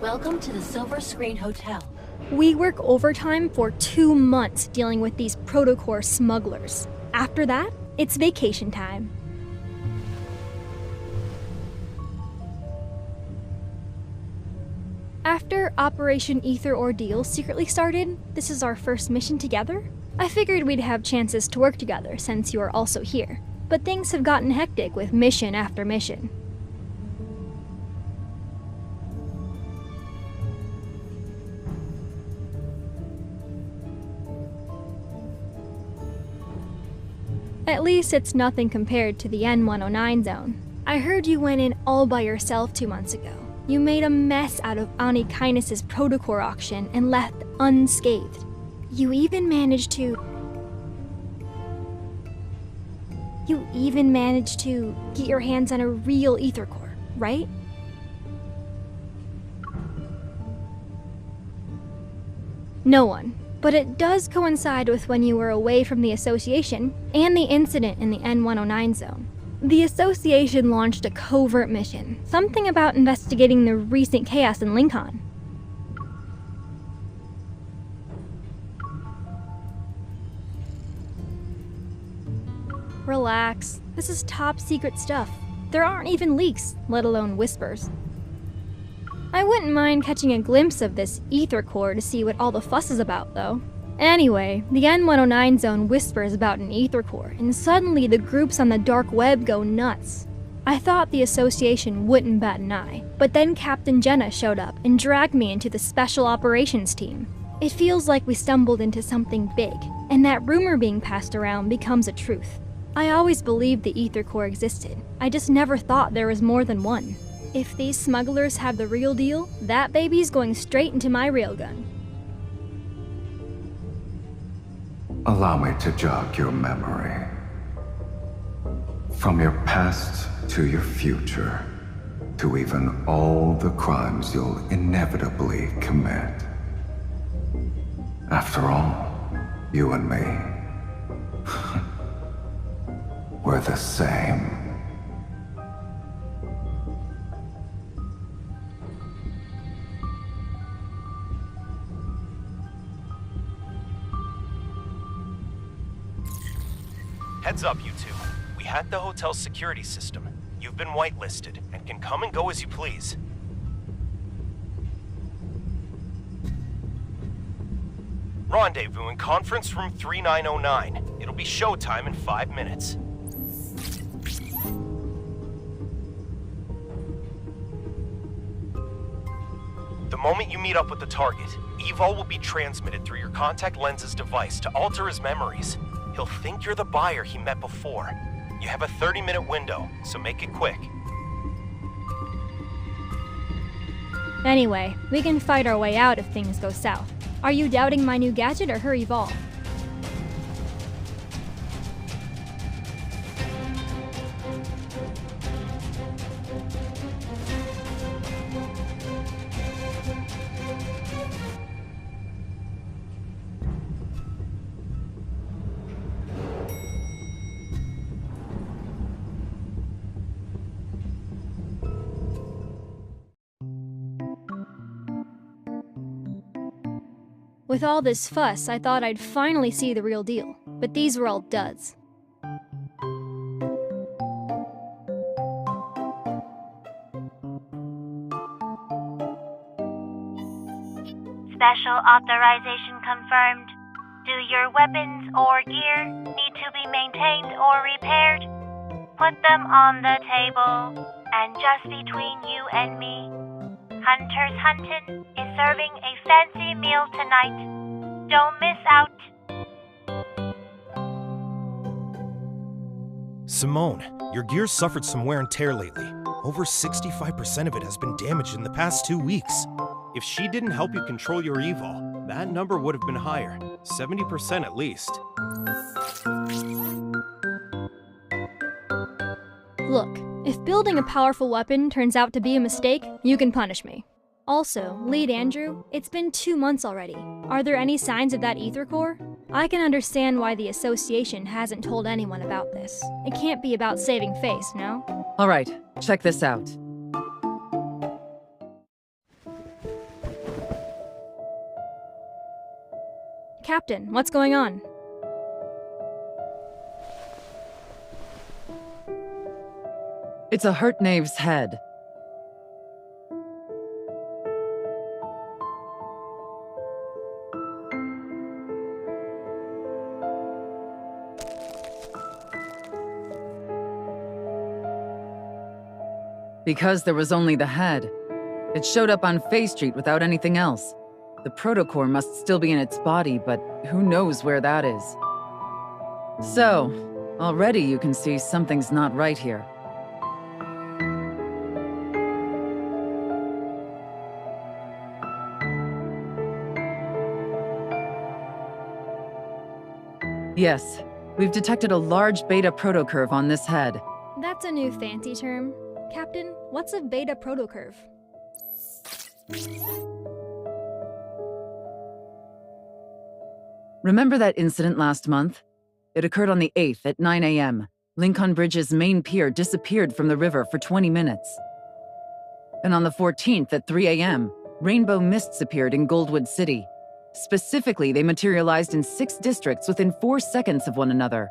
Welcome to the Silver Screen Hotel. We work overtime for 2 months dealing with these protocore smugglers. After that, it's vacation time. After Operation Ether Ordeal secretly started, this is our first mission together. I figured we'd have chances to work together since you are also here, but things have gotten hectic with mission after mission. At least it's nothing compared to the N109 zone. I heard you went in all by yourself 2 months ago. You made a mess out of Ani Kindness's protocore auction and left unscathed. You even managed to get your hands on a real ether core, right? No one. But it does coincide with when you were away from the Association and the incident in the N109 zone. The Association launched a covert mission, something about investigating the recent chaos in Lincoln. Relax, this is top secret stuff. There aren't even leaks, let alone whispers. I wouldn't mind catching a glimpse of this ether core to see what all the fuss is about, though. Anyway, the N109 zone whispers about an ether core, and suddenly the groups on the dark web go nuts. I thought the Association wouldn't bat an eye, but then Captain Jenna showed up and dragged me into the Special Operations team. It feels like we stumbled into something big, and that rumor being passed around becomes a truth. I always believed the ether core existed, I just never thought there was more than one. If these smugglers have the real deal, that baby's going straight into my railgun. Allow me to jog your memory. From your past to your future, to even all the crimes you'll inevitably commit. After all, you and me, we're the same. Heads up, you two. We hacked the hotel's security system. You've been whitelisted and can come and go as you please. Rendezvous in conference room 3909. It'll be showtime in 5 minutes. The moment you meet up with the target, Evol will be transmitted through your contact lens's device to alter his memories. He'll think you're the buyer he met before. You have a 30-minute window, so make it quick. Anyway, we can fight our way out if things go south. Are you doubting my new gadget or her evolve? With all this fuss, I thought I'd finally see the real deal, but these were all duds. Special authorization confirmed. Do your weapons or gear need to be maintained or repaired? Put them on the table. And just between you and me, Hunter's Huntin' is serving a fancy meal tonight. Don't miss out. Simone, your gear's suffered some wear and tear lately. Over 65% of it has been damaged in the past 2 weeks. If she didn't help you control your evil, that number would have been higher. 70% at least. Look, if building a powerful weapon turns out to be a mistake, you can punish me. Also, Lead Andrew, it's been 2 months already. Are there any signs of that ether core? I can understand why the Association hasn't told anyone about this. It can't be about saving face, no? All right, check this out. Captain, what's going on? It's a hurt knave's head. Because there was only the head. It showed up on Faye Street without anything else. The protocore must still be in its body, but who knows where that is. So, already you can see something's not right here. Yes, we've detected a large beta protocurve on this head. That's a new fancy term. Captain, what's a beta protocurve? Remember that incident last month? It occurred on the 8th at 9 a.m. Lincoln Bridge's main pier disappeared from the river for 20 minutes. And on the 14th at 3 a.m., rainbow mists appeared in Goldwood City. Specifically, they materialized in 6 districts within 4 seconds of one another.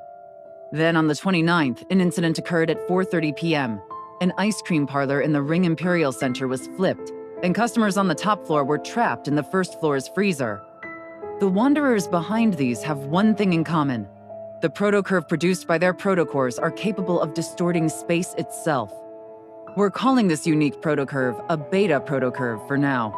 Then on the 29th, an incident occurred at 4:30 p.m. An ice cream parlor in the Ring Imperial Center was flipped, and customers on the top floor were trapped in the first floor's freezer. The Wanderers behind these have one thing in common. The protocurve produced by their protocores are capable of distorting space itself. We're calling this unique protocurve a beta protocurve for now.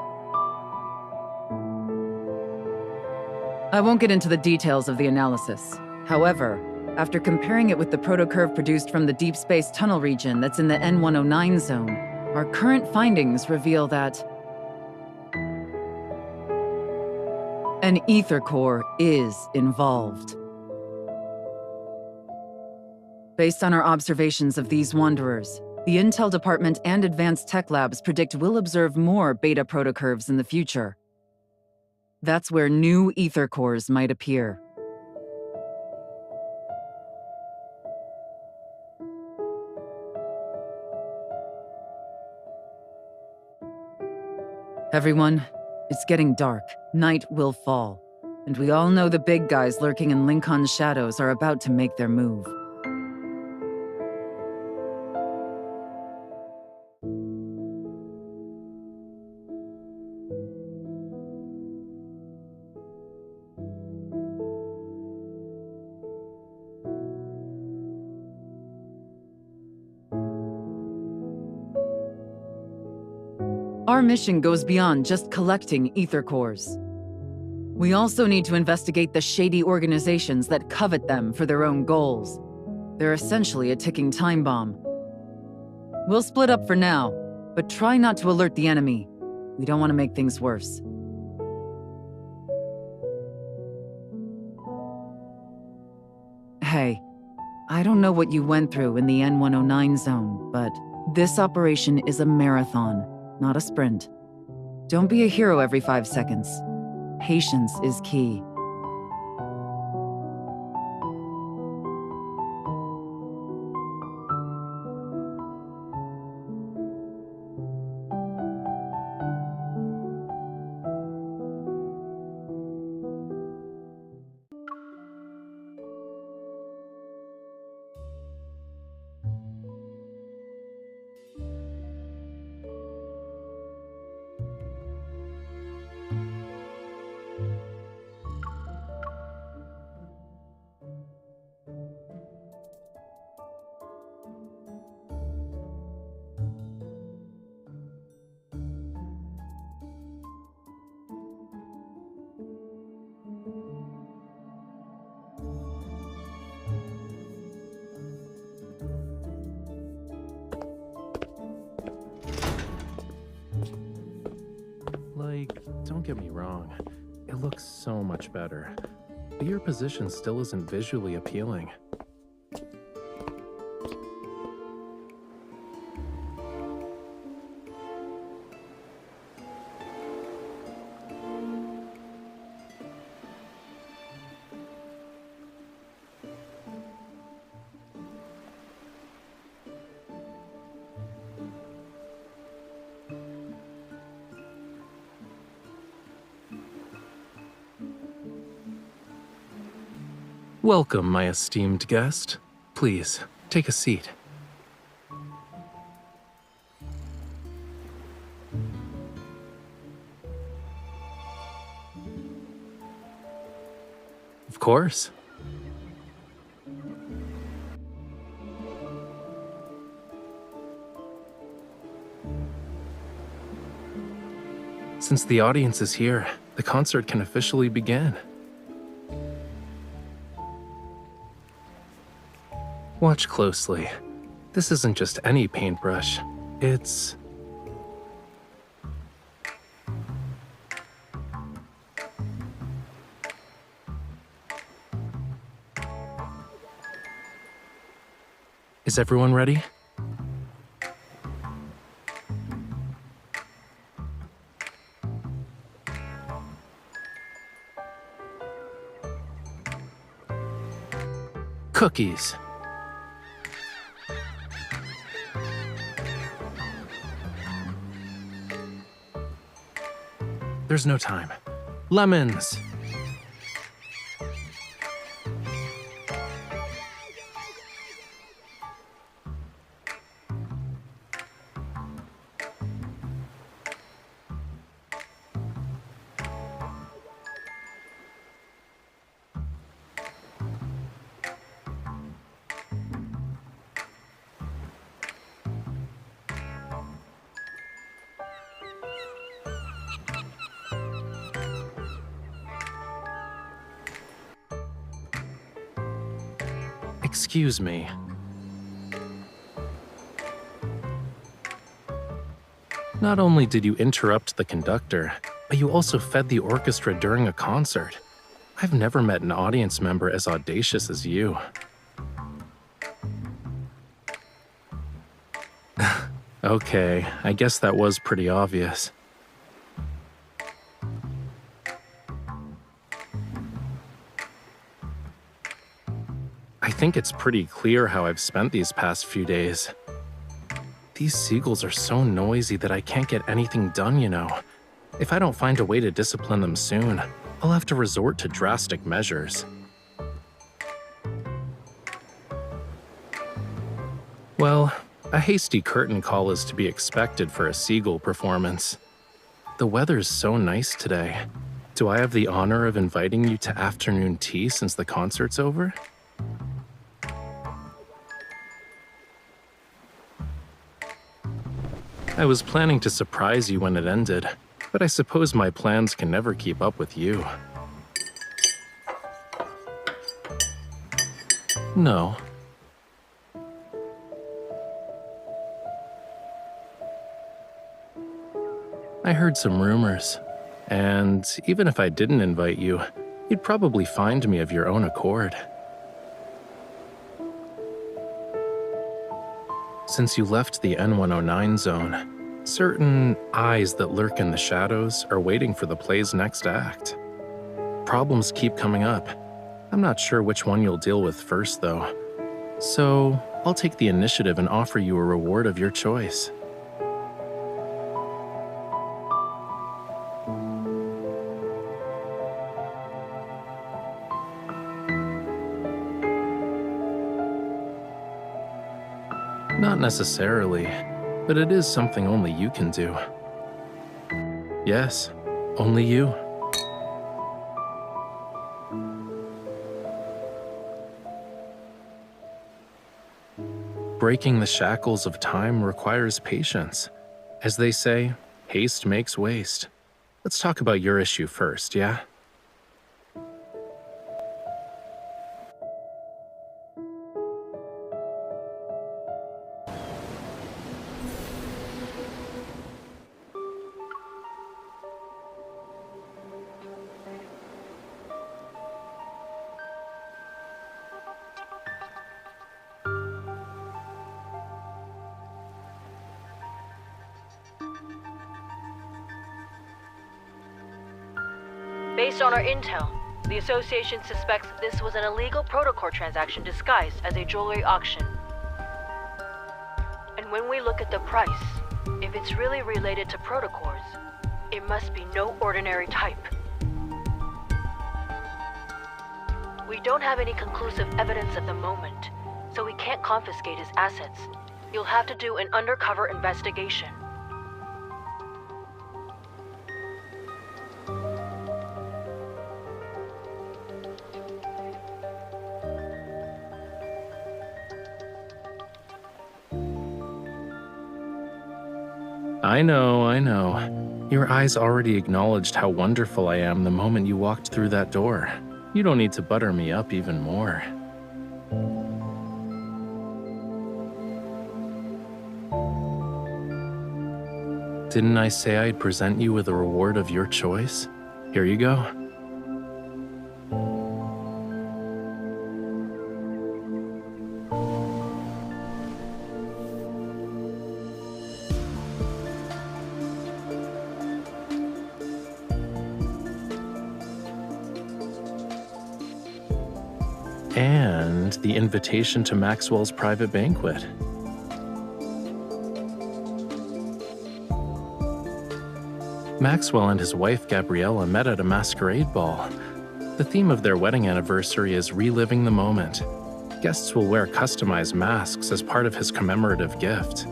I won't get into the details of the analysis. However, after comparing it with the protocurve produced from the Deepspace tunnel region that's in the N109 zone, our current findings reveal that an ether core is involved. Based on our observations of these wanderers, the Intel Department and Advanced Tech Labs predict we'll observe more beta protocurves in the future. That's where new ether cores might appear. Everyone, it's getting dark. Night will fall. And we all know the big guys lurking in Lincoln's shadows are about to make their move. Our mission goes beyond just collecting ether cores. We also need to investigate the shady organizations that covet them for their own goals. They're essentially a ticking time bomb. We'll split up for now, but try not to alert the enemy. We don't want to make things worse. Hey, I don't know what you went through in the N109 zone, but this operation is a marathon, not a sprint. Don't be a hero every 5 seconds. Patience is key. Don't get me wrong, it looks so much better, but your position still isn't visually appealing. Welcome, my esteemed guest. Please, take a seat. Of course. Since the audience is here, the concert can officially begin. Watch closely. This isn't just any paintbrush. It's... Is everyone ready? Cookies. There's no time. Lemons. Excuse me. Not only did you interrupt the conductor, but you also fed the orchestra during a concert. I've never met an audience member as audacious as you. Okay, I guess that was pretty obvious. I think it's pretty clear how I've spent these past few days. These seagulls are so noisy that I can't get anything done, you know. If I don't find a way to discipline them soon, I'll have to resort to drastic measures. Well, a hasty curtain call is to be expected for a seagull performance. The weather's so nice today. Do I have the honor of inviting you to afternoon tea since the concert's over? I was planning to surprise you when it ended, but I suppose my plans can never keep up with you. No. I heard some rumors, and even if I didn't invite you, you'd probably find me of your own accord. Since you left the N109 zone, certain eyes that lurk in the shadows are waiting for the play's next act. Problems keep coming up. I'm not sure which one you'll deal with first, though. So, I'll take the initiative and offer you a reward of your choice. Not necessarily, but it is something only you can do. Yes, only you. Breaking the shackles of time requires patience. As they say, haste makes waste. Let's talk about your issue first, yeah? Based on our intel, the Association suspects this was an illegal protocore transaction disguised as a jewelry auction. And when we look at the price, if it's really related to protocores, it must be no ordinary type. We don't have any conclusive evidence at the moment, so we can't confiscate his assets. You'll have to do an undercover investigation. I know. Your eyes already acknowledged how wonderful I am the moment you walked through that door. You don't need to butter me up even more. Didn't I say I'd present you with a reward of your choice? Here you go. And the invitation to Maxwell's private banquet. Maxwell and his wife Gabriella met at a masquerade ball. The theme of their wedding anniversary is reliving the moment. Guests will wear customized masks as part of his commemorative gift.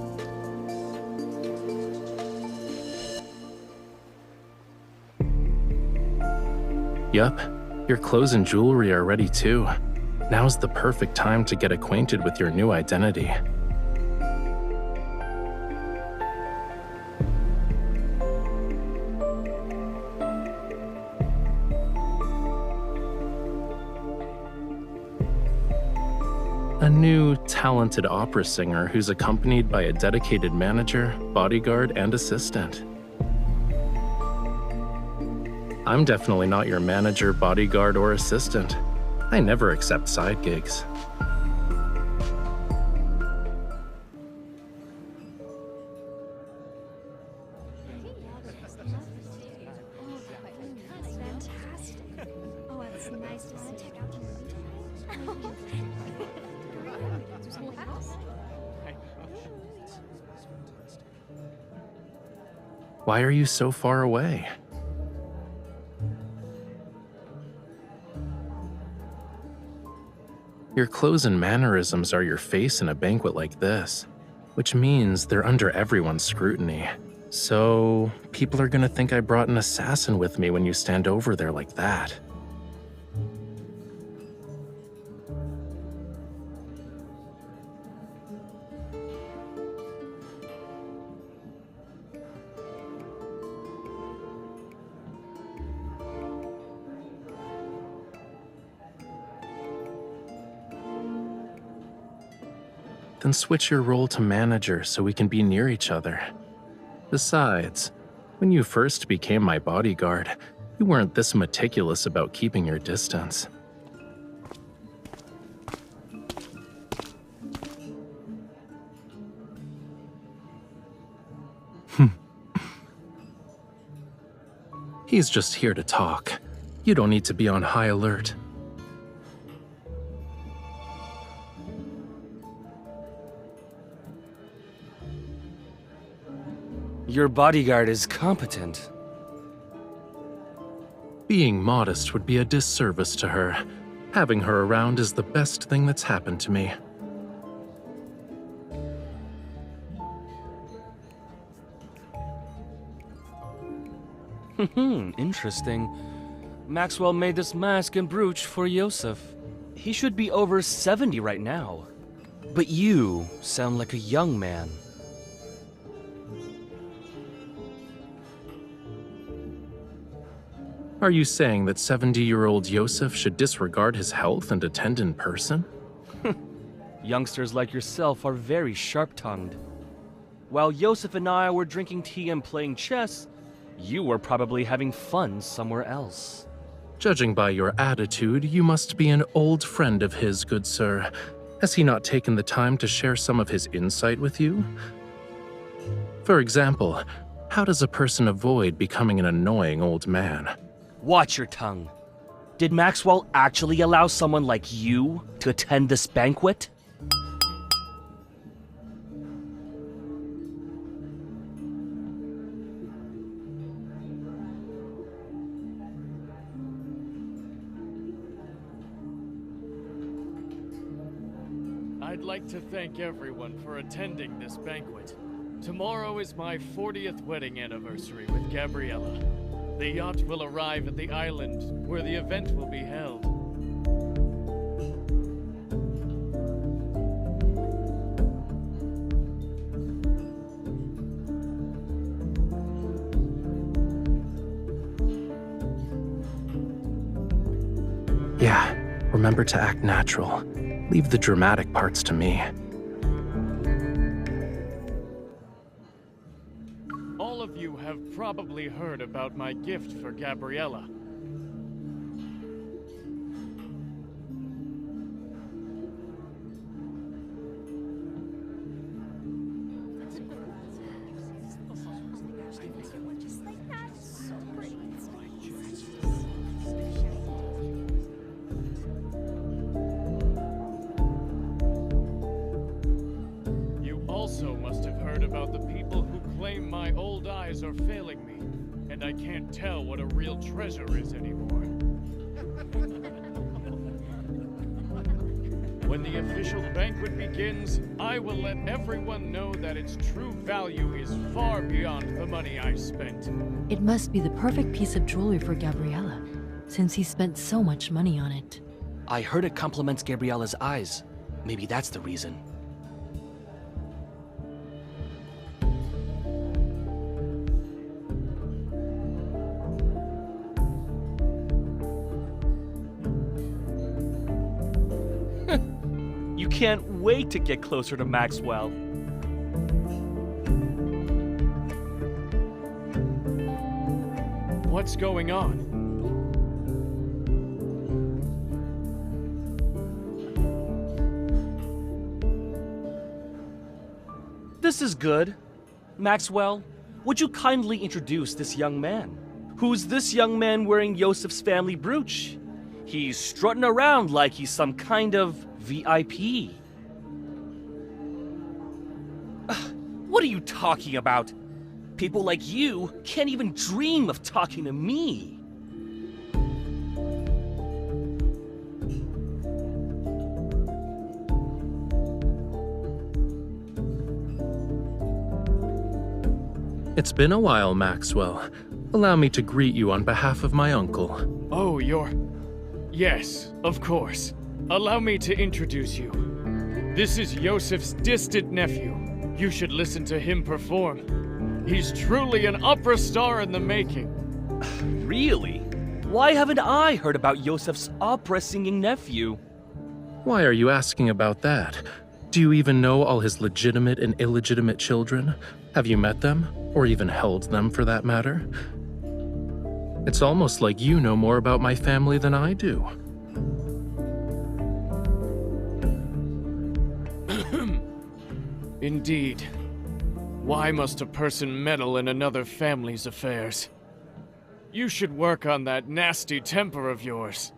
Yup, your clothes and jewelry are ready too. Now's the perfect time to get acquainted with your new identity. A new, talented opera singer who's accompanied by a dedicated manager, bodyguard, and assistant. I'm definitely not your manager, bodyguard, or assistant. I never accept side gigs. Why are you so far away? Your clothes and mannerisms are your face in a banquet like this, which means they're under everyone's scrutiny. So, people are gonna think I brought an assassin with me when you stand over there like that. Then switch your role to manager so we can be near each other. Besides, when you first became my bodyguard, you weren't this meticulous about keeping your distance. He's just here to talk. You don't need to be on high alert. Your bodyguard is competent. Being modest would be a disservice to her. Having her around is the best thing that's happened to me. Interesting. Maxwell made this mask and brooch for Yosef. He should be over 70 right now. But you sound like a young man. Are you saying that 70-year-old Yosef should disregard his health and attend in person? Youngsters like yourself are very sharp-tongued. While Yosef and I were drinking tea and playing chess, you were probably having fun somewhere else. Judging by your attitude, you must be an old friend of his, good sir. Has he not taken the time to share some of his insight with you? For example, how does a person avoid becoming an annoying old man? Watch your tongue. Did Maxwell actually allow someone like you to attend this banquet? I'd like to thank everyone for attending this banquet. Tomorrow is my 40th wedding anniversary with Gabriella. The yacht will arrive at the island where the event will be held. Yeah, remember to act natural. Leave the dramatic parts to me. All of you have probably heard about my gift for Gabriella. Also must have heard about the people who claim my old eyes are failing me, and I can't tell what a real treasure is anymore. When the official banquet begins, I will let everyone know that its true value is far beyond the money I spent. It must be the perfect piece of jewelry for Gabriella, since he spent so much money on it. I heard it complements Gabriella's eyes. Maybe that's the reason. You can't wait to get closer to Maxwell. What's going on? This is good. Maxwell, would you kindly introduce this young man? Who's this young man wearing Yosef's family brooch? He's strutting around like he's some kind of VIP. What are you talking about? People like you can't even dream of talking to me. It's been a while, Maxwell. Allow me to greet you on behalf of my uncle. Oh, Yes, of course. Allow me to introduce you. This is Yosef's distant nephew. You should listen to him perform. He's truly an opera star in the making. Really? Why haven't I heard about Yosef's opera-singing nephew? Why are you asking about that? Do you even know all his legitimate and illegitimate children? Have you met them? Or even held them, for that matter? It's almost like you know more about my family than I do. Indeed. Why must a person meddle in another family's affairs? You should work on that nasty temper of yours.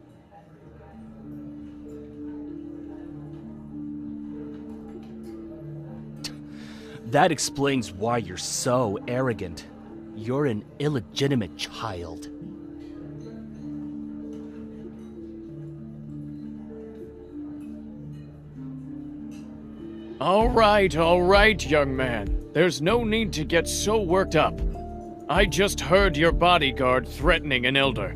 That explains why you're so arrogant. You're an illegitimate child. All right, young man. There's no need to get so worked up. I just heard your bodyguard threatening an elder.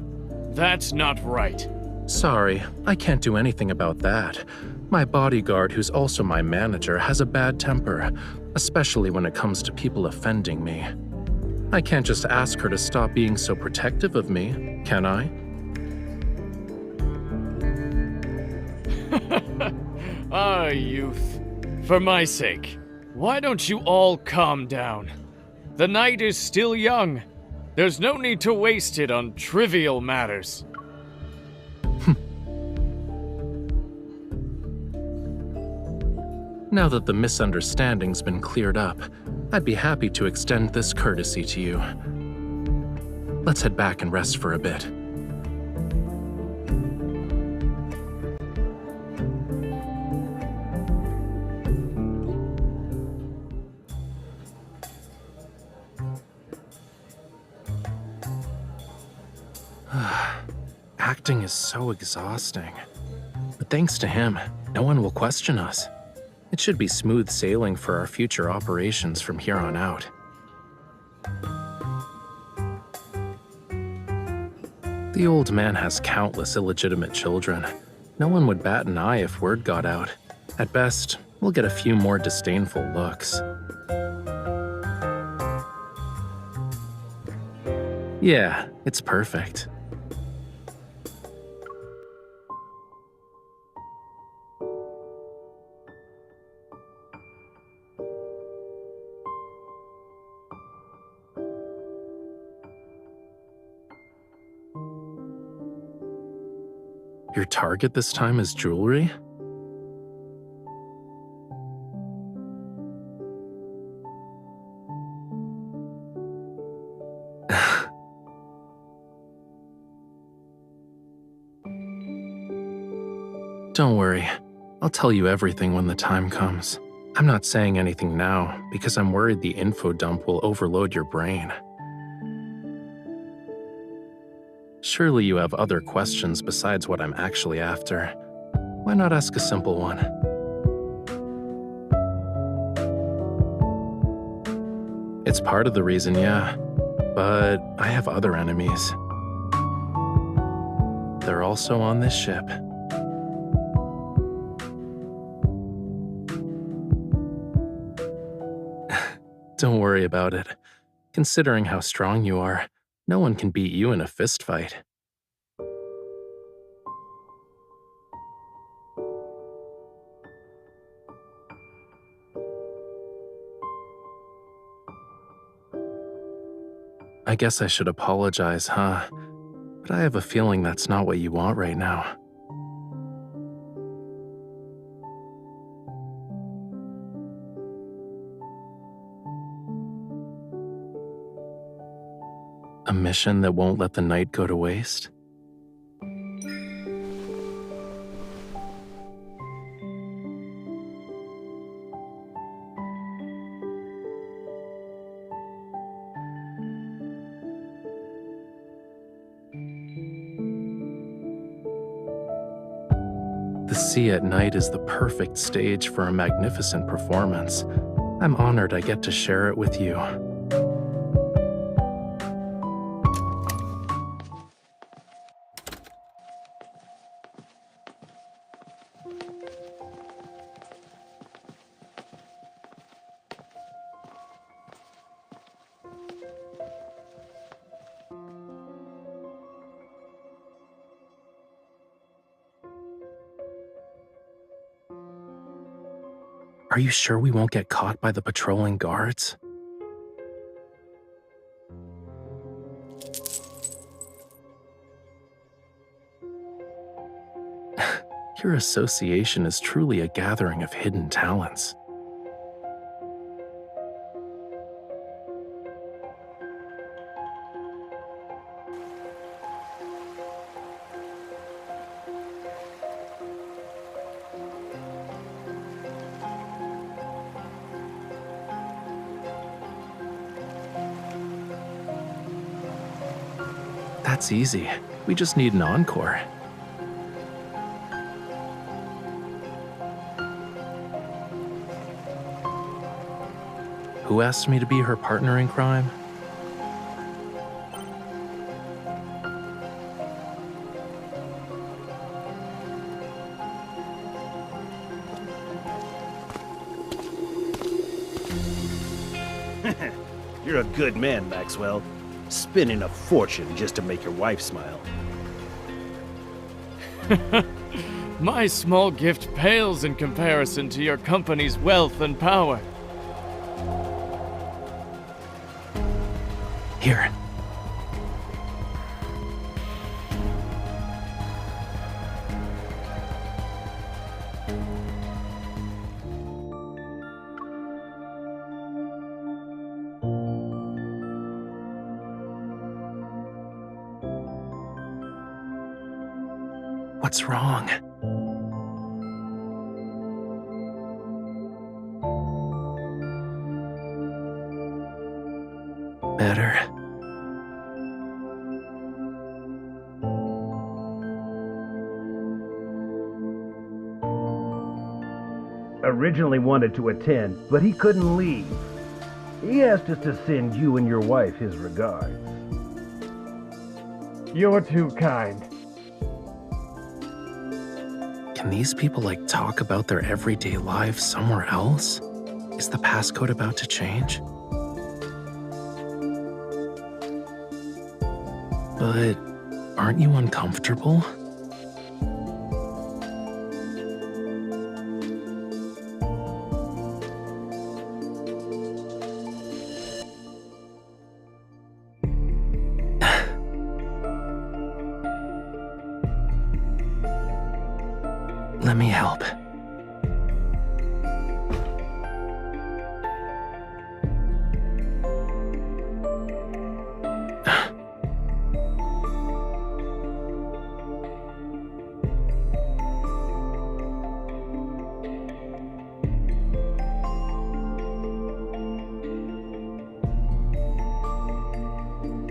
That's not right. Sorry, I can't do anything about that. My bodyguard, who's also my manager, has a bad temper, especially when it comes to people offending me. I can't just ask her to stop being so protective of me, can I? Ah, youth. For my sake, why don't you all calm down? The night is still young. There's no need to waste it on trivial matters. Now that the misunderstanding's been cleared up, I'd be happy to extend this courtesy to you. Let's head back and rest for a bit. Acting is so exhausting. But thanks to him, no one will question us. It should be smooth sailing for our future operations from here on out. The old man has countless illegitimate children. No one would bat an eye if word got out. At best, we'll get a few more disdainful looks. Yeah, it's perfect. Your target this time is jewelry? Don't worry. I'll tell you everything when the time comes. I'm not saying anything now because I'm worried the info dump will overload your brain. Surely you have other questions besides what I'm actually after. Why not ask a simple one? It's part of the reason, yeah. But I have other enemies. They're also on this ship. Don't worry about it. Considering how strong you are, no one can beat you in a fist fight. I guess I should apologize, huh? But I have a feeling that's not what you want right now. A mission that won't let the night go to waste? The sea at night is the perfect stage for a magnificent performance. I'm honored I get to share it with you. Are you sure we won't get caught by the patrolling guards? Your association is truly a gathering of hidden talents. That's easy. We just need an encore. Who asked me to be her partner in crime? You're a good man, Maxwell. Spending a fortune just to make your wife smile. My small gift pales in comparison to your company's wealth and power. Here. What's wrong? Better. A originally wanted to attend, but he couldn't leave. He asked us to send you and your wife his regards. You're too kind. Can these people, talk about their everyday lives somewhere else? Is the passcode about to change? But aren't you uncomfortable? Let me help.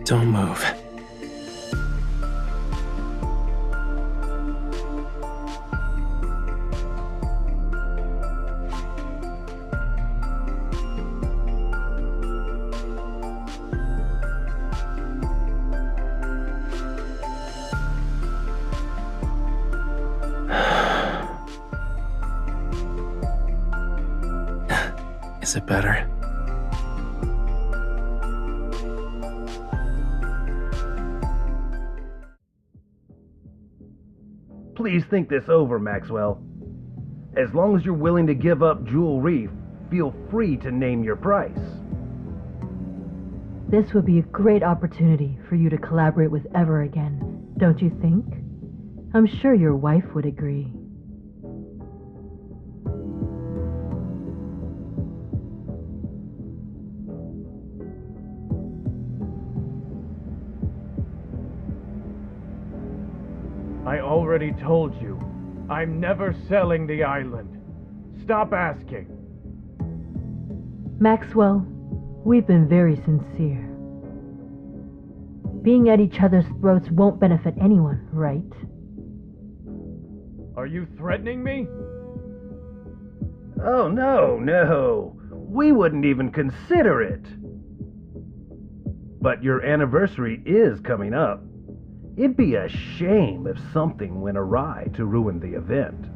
Don't move. Is it better? Please think this over, Maxwell. As long as you're willing to give up Jewel Reef, feel free to name your price. This would be a great opportunity for you to collaborate with Ever again, don't you think? I'm sure your wife would agree. I already told you, I'm never selling the island. Stop asking. Maxwell, we've been very sincere. Being at each other's throats won't benefit anyone, right? Are you threatening me? Oh, no. We wouldn't even consider it. But your anniversary is coming up. It'd be a shame if something went awry to ruin the event.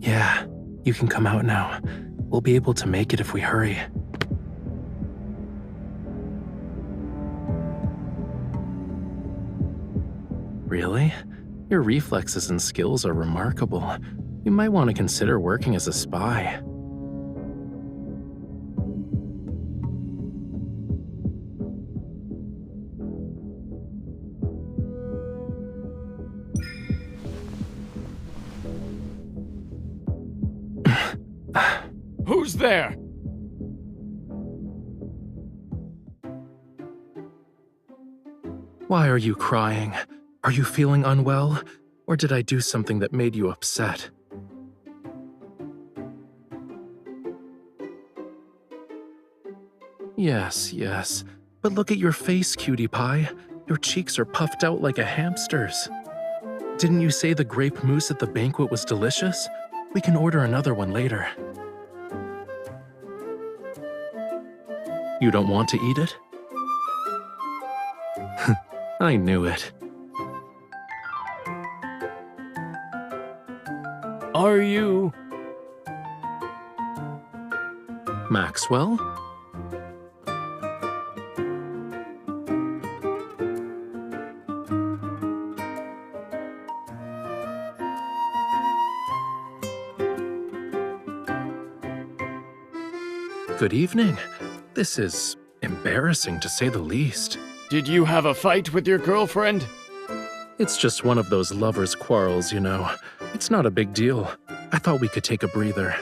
Yeah, you can come out now. We'll be able to make it if we hurry. Really? Your reflexes and skills are remarkable. You might want to consider working as a spy. Who's there? Why are you crying? Are you feeling unwell? Or did I do something that made you upset? Yes. But look at your face, cutie pie. Your cheeks are puffed out like a hamster's. Didn't you say the grape mousse at the banquet was delicious? We can order another one later. You don't want to eat it? I knew it. Are you... Maxwell? Good evening. This is embarrassing to say the least. Did you have a fight with your girlfriend? It's just one of those lovers' quarrels, you know. It's not a big deal. I thought we could take a breather.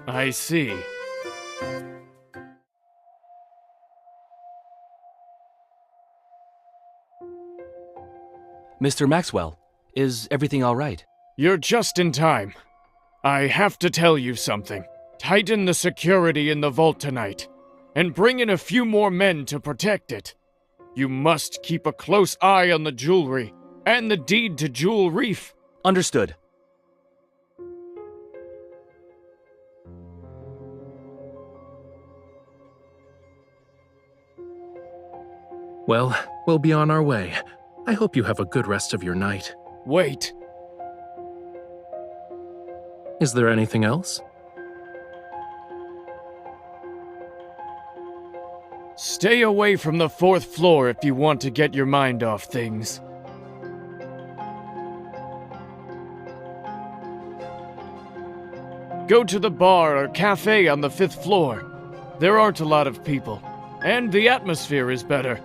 I see. Mr. Maxwell, is everything all right? You're just in time. I have to tell you something. Tighten the security in the vault tonight, and bring in a few more men to protect it. You must keep a close eye on the jewelry and the deed to Jewel Reef. Understood. Well, we'll be on our way. I hope you have a good rest of your night. Wait. Is there anything else? Stay away from the 4th floor if you want to get your mind off things. Go to the bar or cafe on the 5th floor. There aren't a lot of people, and the atmosphere is better.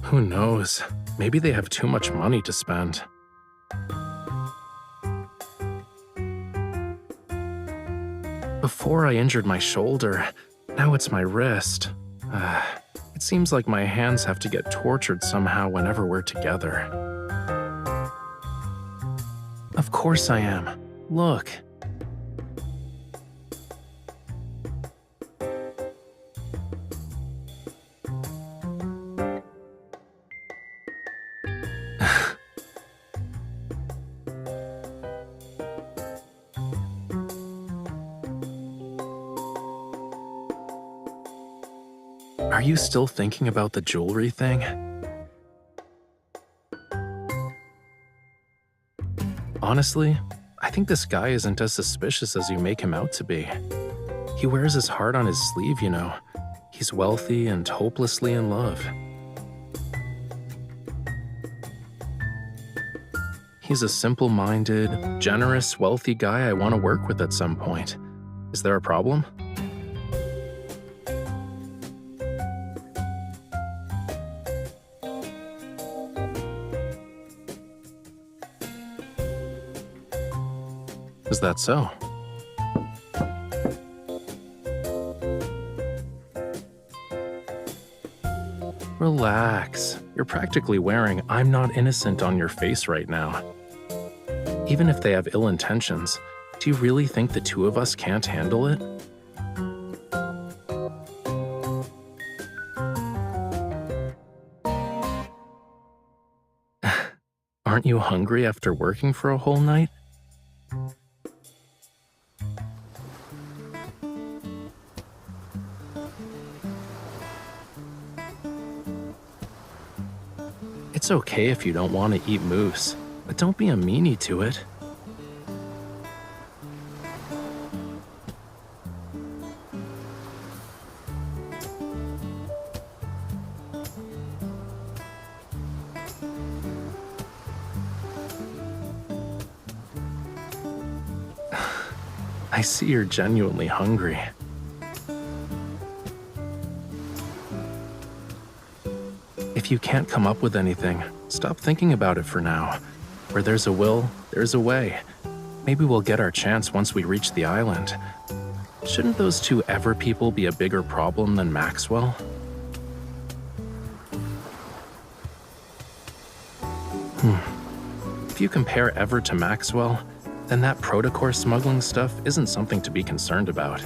Who knows? Maybe they have too much money to spend. Before I injured my shoulder, now it's my wrist. It seems like my hands have to get tortured somehow whenever we're together. Of course I am. Look. Are you still thinking about the jewelry thing? Honestly, I think this guy isn't as suspicious as you make him out to be. He wears his heart on his sleeve, you know. He's wealthy and hopelessly in love. He's a simple-minded, generous, wealthy guy I want to work with at some point. Is there a problem? Is that so? Relax. You're practically wearing "I'm not innocent" on your face right now. Even if they have ill intentions, do you really think the two of us can't handle it? Aren't you hungry after working for a whole night? It's okay if you don't want to eat moose, but don't be a meanie to it. I see you're genuinely hungry. If you can't come up with anything, stop thinking about it for now. Where there's a will, there's a way. Maybe we'll get our chance once we reach the island. Shouldn't those two Ever people be a bigger problem than Maxwell? If you compare Ever to Maxwell, then that protocore smuggling stuff isn't something to be concerned about.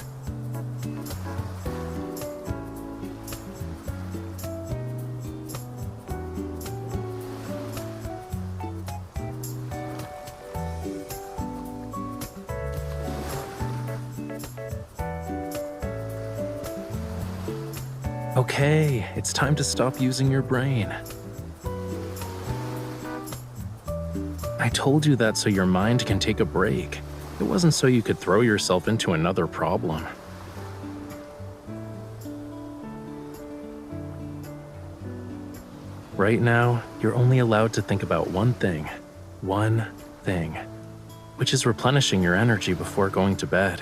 Okay, it's time to stop using your brain. I told you that so your mind can take a break. It wasn't so you could throw yourself into another problem. Right now, you're only allowed to think about one thing, which is replenishing your energy before going to bed.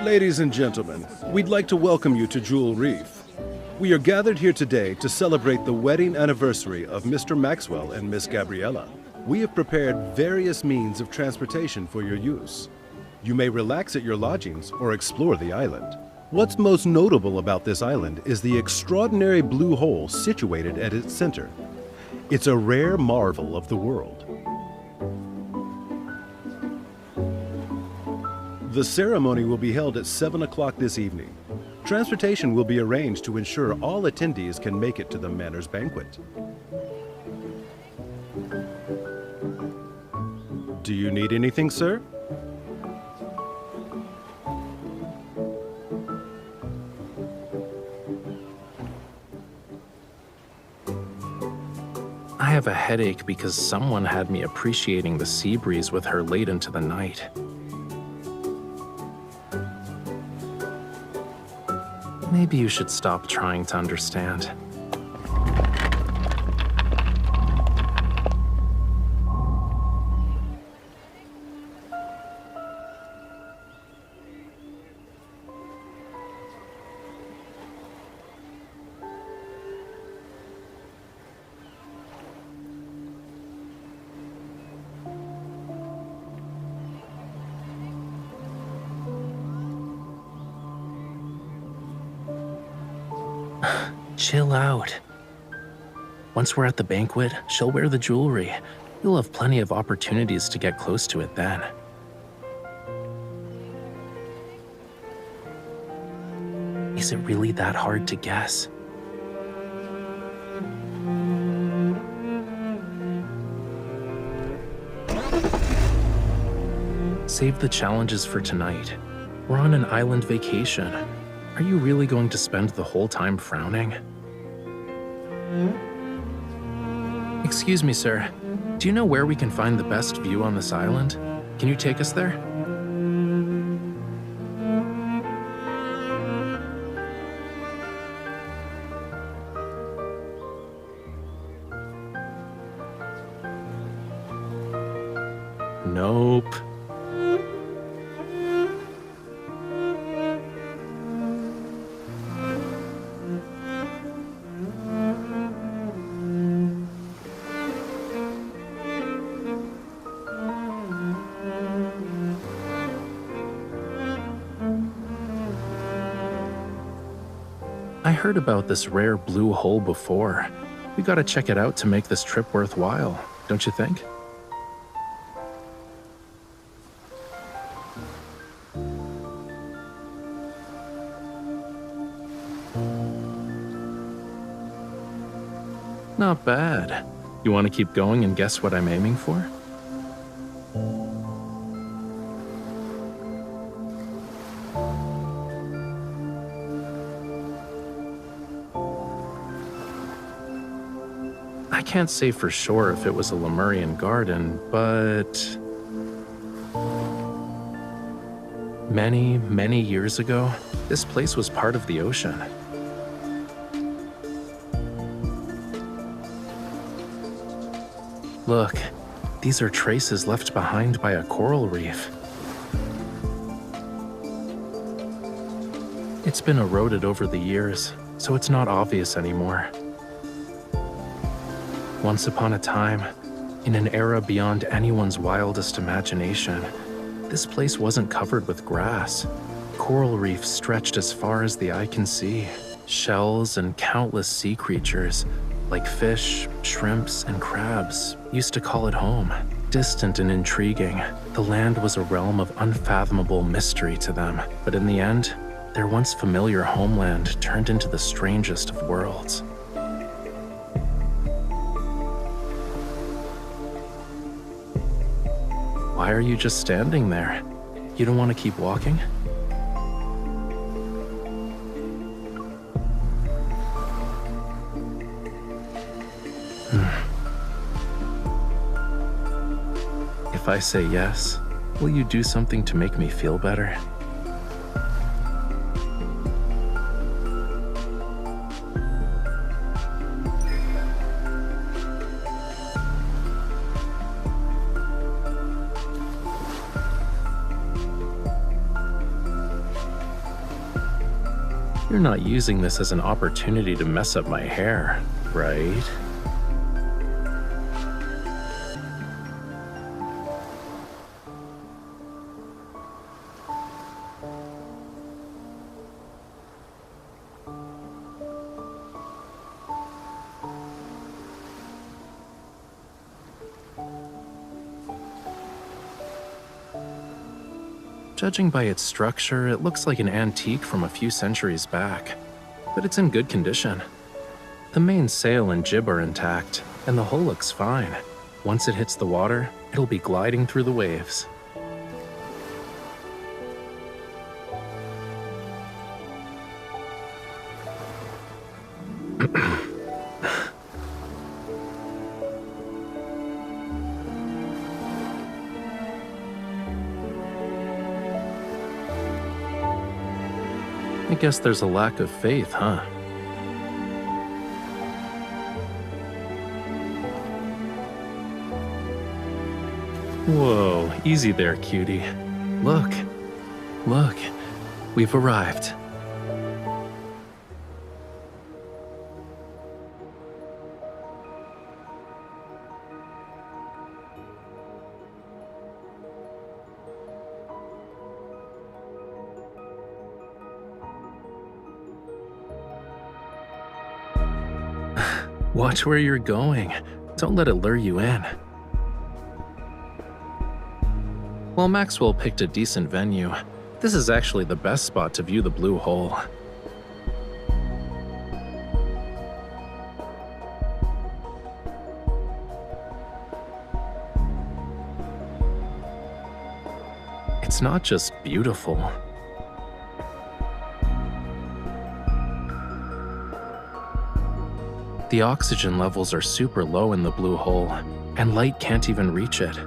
Ladies and gentlemen, we'd like to welcome you to Jewel Reef. We are gathered here today to celebrate the wedding anniversary of Mr. Maxwell and Miss Gabriella. We have prepared various means of transportation for your use. You may relax at your lodgings or explore the island. What's most notable about this island is the extraordinary blue hole situated at its center. It's a rare marvel of the world. The ceremony will be held at 7 o'clock this evening. Transportation will be arranged to ensure all attendees can make it to the Manor's banquet. Do you need anything, sir? I have a headache because someone had me appreciating the sea breeze with her late into the night. Maybe you should stop trying to understand. Chill out. Once we're at the banquet, she'll wear the jewelry. You'll have plenty of opportunities to get close to it then. Is it really that hard to guess? Save the challenges for tonight. We're on an island vacation. Are you really going to spend the whole time frowning? Excuse me, sir. Do you know where we can find the best view on this island? Can you take us there? Nope. I heard about this rare blue hole before. We gotta check it out to make this trip worthwhile, don't you think? Not bad. You want to keep going and guess what I'm aiming for? I can't say for sure if it was a Lemurian garden, but many years ago, this place was part of the ocean. Look, these are traces left behind by a coral reef. It's been eroded over the years, so it's not obvious anymore. Once upon a time, in an era beyond anyone's wildest imagination, this place wasn't covered with grass. Coral reefs stretched as far as the eye can see. Shells and countless sea creatures, like fish, shrimps, and crabs, used to call it home. Distant and intriguing, the land was a realm of unfathomable mystery to them. But in the end, their once familiar homeland turned into the strangest of worlds. Why are you just standing there? You don't want to keep walking? if I say yes, will you do something to make me feel better? You're not using this as an opportunity to mess up my hair, right? Judging by its structure, it looks like an antique from a few centuries back, but it's in good condition. The main sail and jib are intact, and the hull looks fine. Once it hits the water, it'll be gliding through the waves. I guess there's a lack of faith, huh? Whoa, easy there, cutie. Look, we've arrived. Watch where you're going. Don't let it lure you in. While Maxwell picked a decent venue, this is actually the best spot to view the blue hole. It's not just beautiful. The oxygen levels are super low in the blue hole, and light can't even reach it.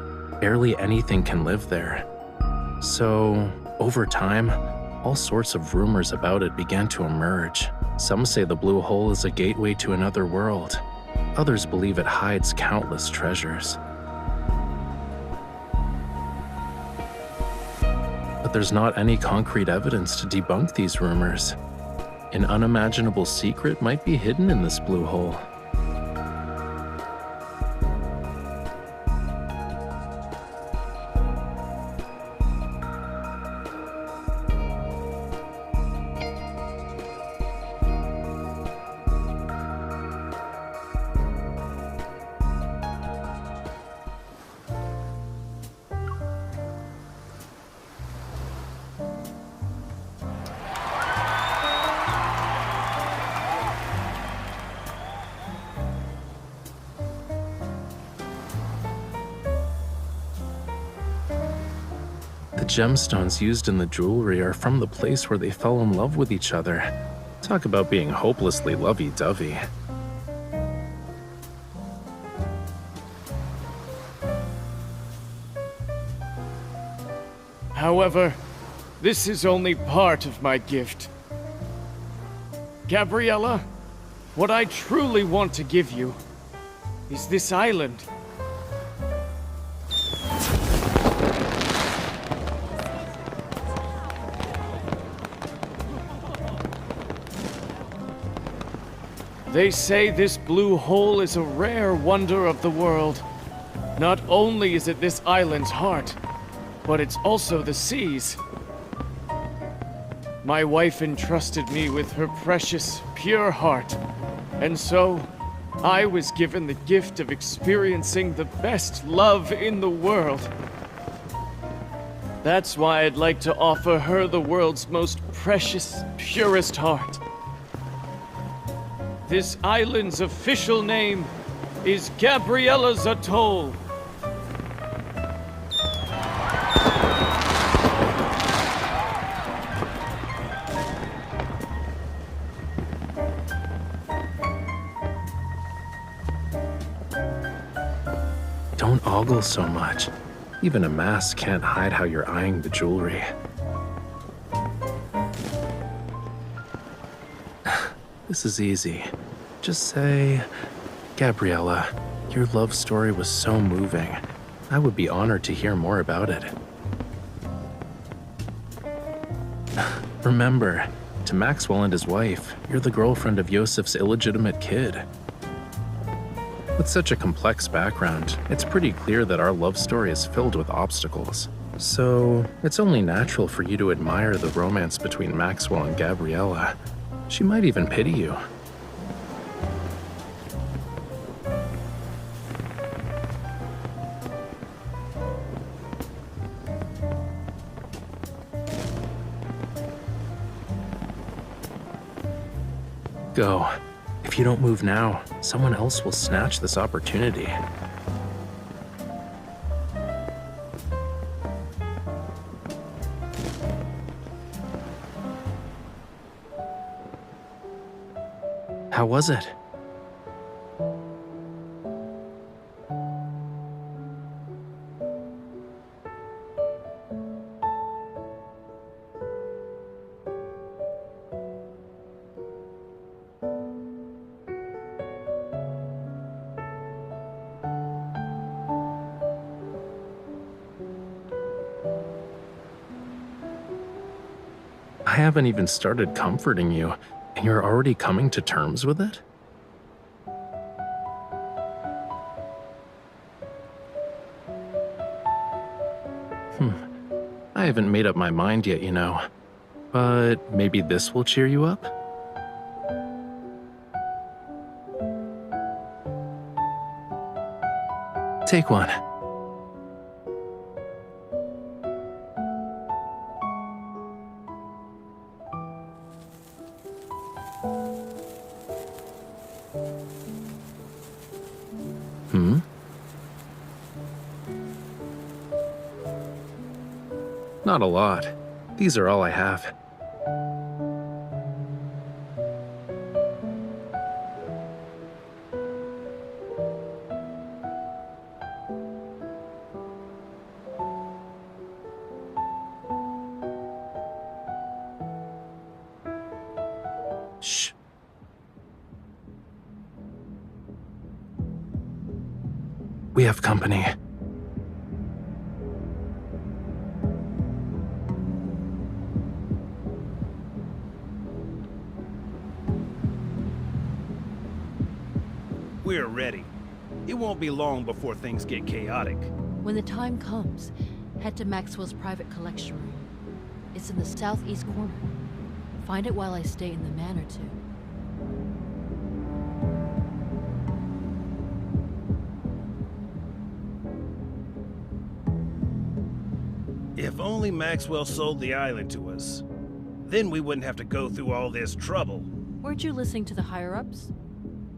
Barely anything can live there. So, over time, all sorts of rumors about it began to emerge. Some say the blue hole is a gateway to another world. Others believe it hides countless treasures. But there's not any concrete evidence to debunk these rumors. An unimaginable secret might be hidden in this blue hole. The gemstones used in the jewelry are from the place where they fell in love with each other. Talk about being hopelessly lovey-dovey. However, this is only part of my gift. Gabriella, what I truly want to give you is this island. They say this blue hole is a rare wonder of the world. Not only is it this island's heart, but it's also the sea's. My wife entrusted me with her precious, pure heart, and so I was given the gift of experiencing the best love in the world. That's why I'd like to offer her the world's most precious, purest heart. This island's official name is Gabriella's Atoll. Don't ogle so much. Even a mask can't hide how you're eyeing the jewelry. This is easy. Just say, Gabriella, your love story was so moving. I would be honored to hear more about it. Remember, to Maxwell and his wife, you're the girlfriend of Yosef's illegitimate kid. With such a complex background, it's pretty clear that our love story is filled with obstacles. So, it's only natural for you to admire the romance between Maxwell and Gabriella. She might even pity you. Go. If you don't move now, someone else will snatch this opportunity. How was it? I haven't even started comforting you, and you're already coming to terms with it? I haven't made up my mind yet, you know. But maybe this will cheer you up? Take one. Not a lot. These are all I have. Shh. We have company. We're ready. It won't be long before things get chaotic. When the time comes, head to Maxwell's private collection room. It's in the southeast corner. Find it while I stay in the manor too. If only Maxwell sold the island to us. Then we wouldn't have to go through all this trouble. Weren't you listening to the higher-ups?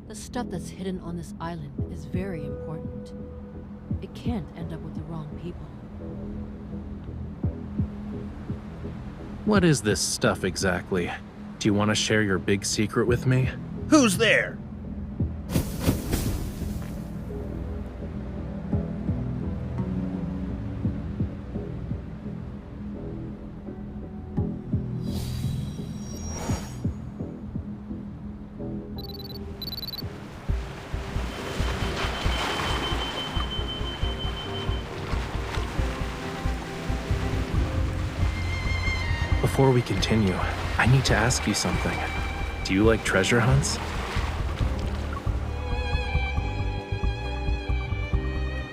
The stuff that's hidden on this island is very important. It can't end up with the wrong people. What is this stuff exactly? Do you want to share your big secret with me? Who's there? Before we continue, I need to ask you something. Do you like treasure hunts?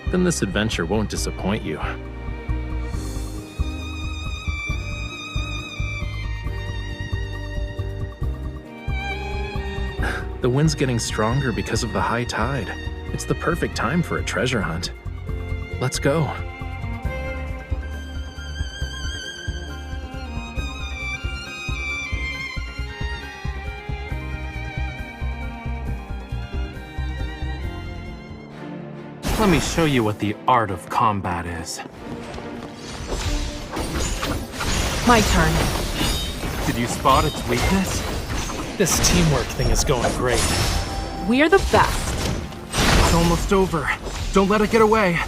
Then this adventure won't disappoint you. The wind's getting stronger because of the high tide. It's the perfect time for a treasure hunt. Let's go. Let me show you what the art of combat is. My turn. Did you spot its weakness? This teamwork thing is going great. We're the best. It's almost over. Don't let it get away.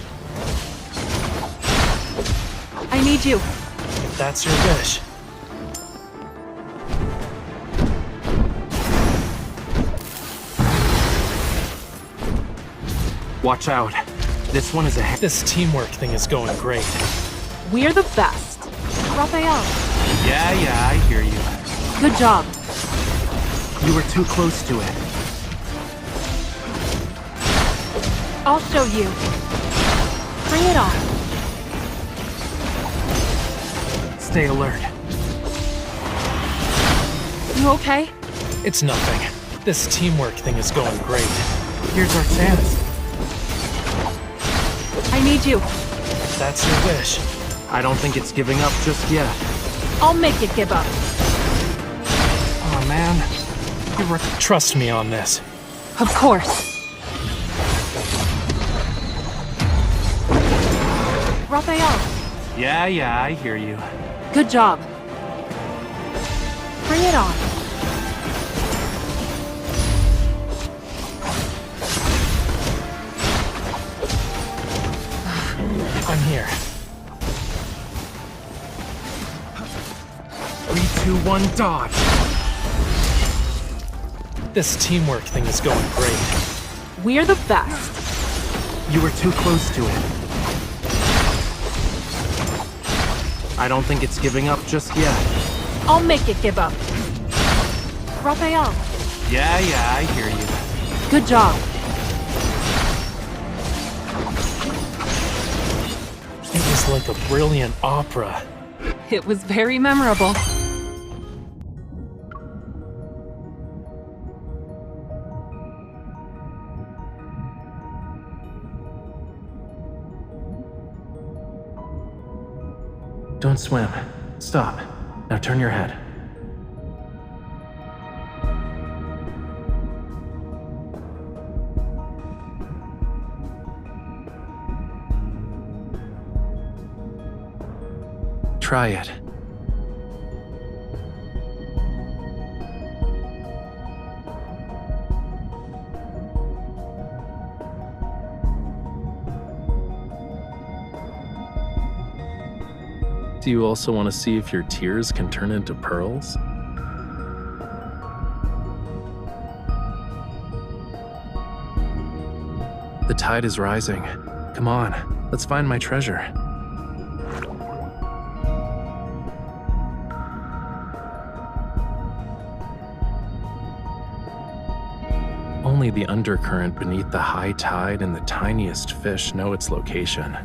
I need you. If that's your wish. Watch out. This one is a... This teamwork thing is going great. We're the best. Raphael, Yeah, I hear you. good job. You were too close to it. I'll show you. Bring it on. Stay alert. You okay? It's nothing. This teamwork thing is going great. Here's our chance. I need you. If that's your wish. I don't think it's giving up just yet. I'll make it give up. Oh man. You were... Trust me on this. Of course. Raphael, Yeah, I hear you. good job. Bring it on. I'm here. 3, 2, 1, dodge. This teamwork thing is going great. We're the best. You were too close to it. I don't think it's giving up just yet. I'll make it give up. Raphael, Yeah, I hear you. good job. It was like a brilliant opera. It was very memorable. Don't swim. Stop. Now turn your head. Try it. Do you also want to see if your tears can turn into pearls? The tide is rising. Come on, let's find my treasure. Only the undercurrent beneath the high tide and the tiniest fish know its location.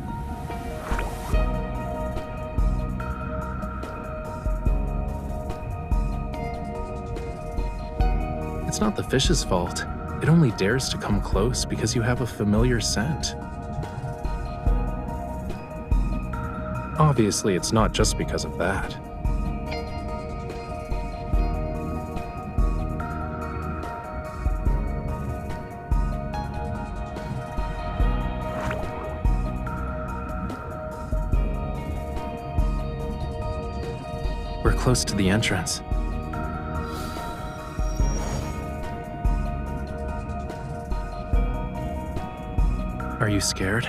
It's not the fish's fault. It only dares to come close because you have a familiar scent. Obviously, it's not just because of that. We're close to the entrance. Are you scared?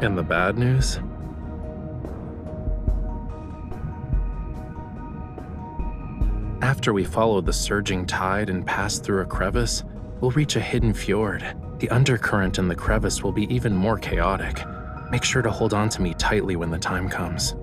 And the bad news? After we follow the surging tide and pass through a crevice, we'll reach a hidden fjord. The undercurrent in the crevice will be even more chaotic. Make sure to hold on to me tightly when the time comes.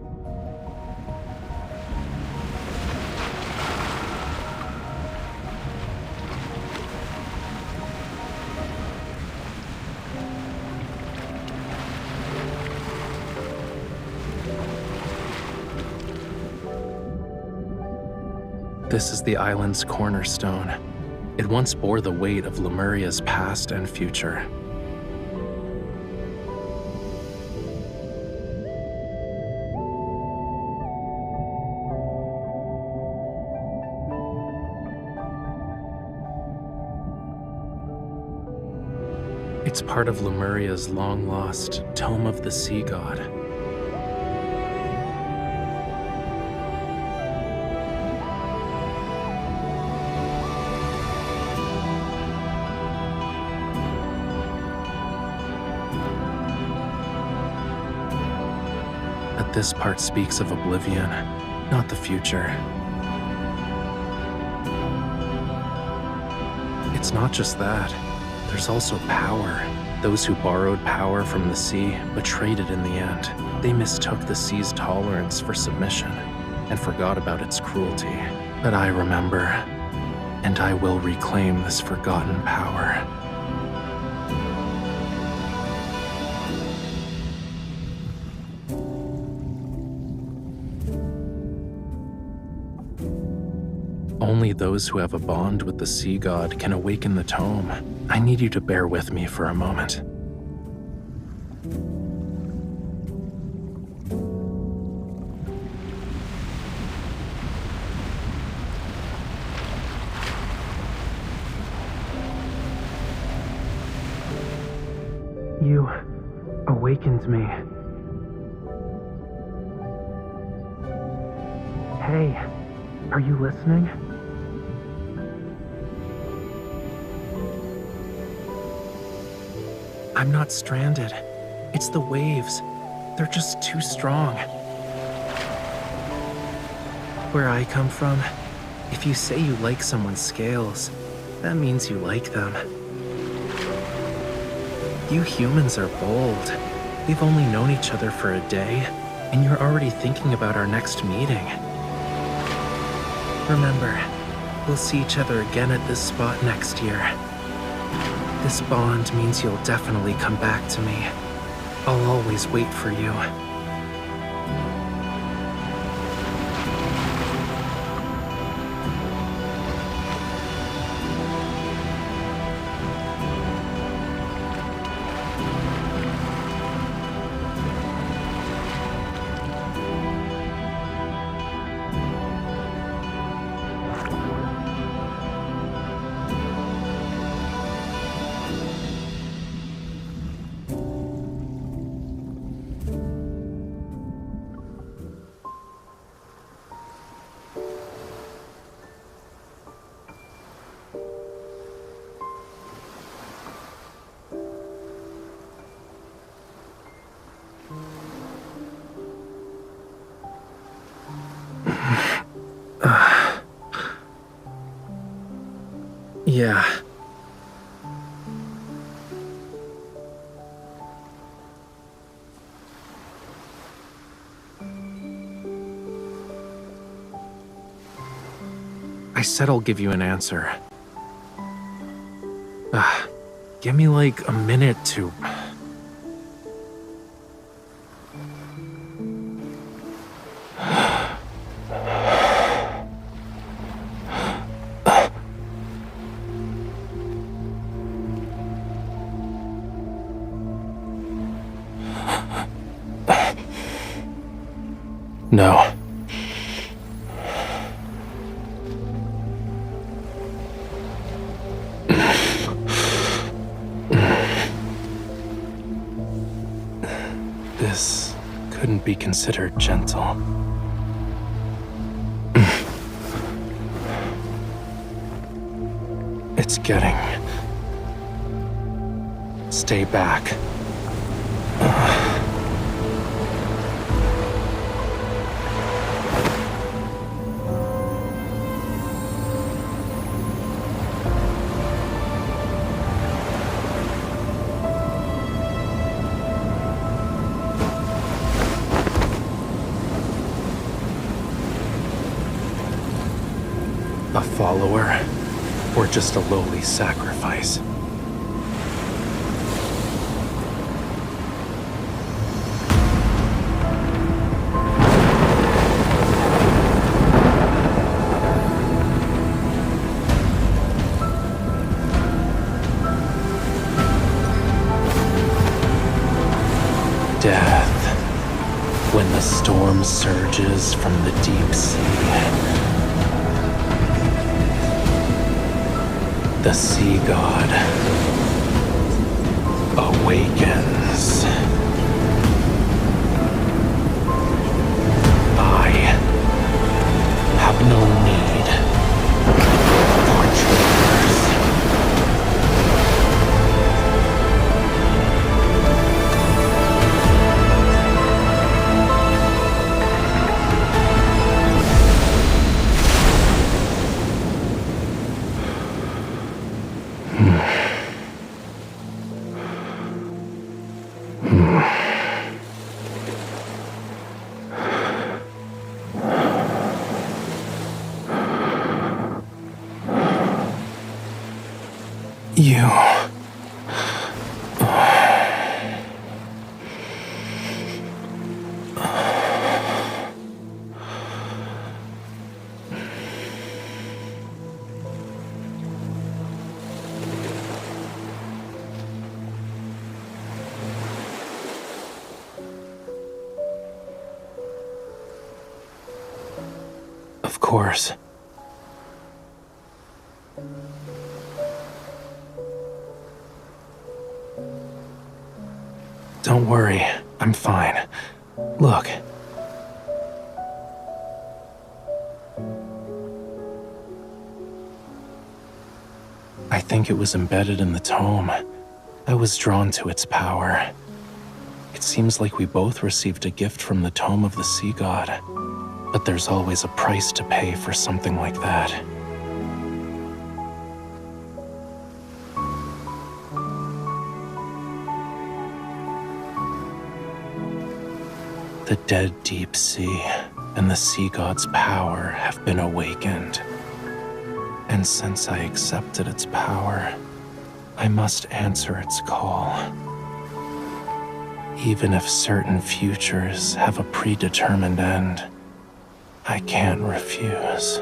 This is the island's cornerstone. It once bore the weight of Lemuria's past and future. It's part of Lemuria's long-lost Tome of the Sea God. this part speaks of oblivion, not the future. It's not just that. There's also power. Those who borrowed power from the sea but traded in the end. They mistook the sea's tolerance for submission and forgot about its cruelty. But I remember, and I will reclaim this forgotten power. Only those who have a bond with the sea god can awaken the tome. I need you to bear with me for a moment. You awakened me. Hey, are you listening? I'm not stranded. It's the waves. They're just too strong. Where I come from, if you say you like someone's scales, that means you like them. You humans are bold. We've only known each other for a day, and you're already thinking about our next meeting. Remember, we'll see each other again at this spot next year. This bond means you'll definitely come back to me. I'll always wait for you. Yeah. I said I'll give you an answer. Give me like a minute to... No. This couldn't be considered gentle. It's getting... Stay back. A follower, or just a lowly sacrifice? Death, when the storm surges from the deep sea. The sea god awakens. I have no need for traitors. You... Of course. Don't worry, I'm fine. Look. I think it was embedded in the tome. I was drawn to its power. It seems like we both received a gift from the tome of the sea god. But there's always a price to pay for something like that. The dead deep sea and the sea god's power have been awakened. And since I accepted its power, I must answer its call. Even if certain futures have a predetermined end, I can't refuse.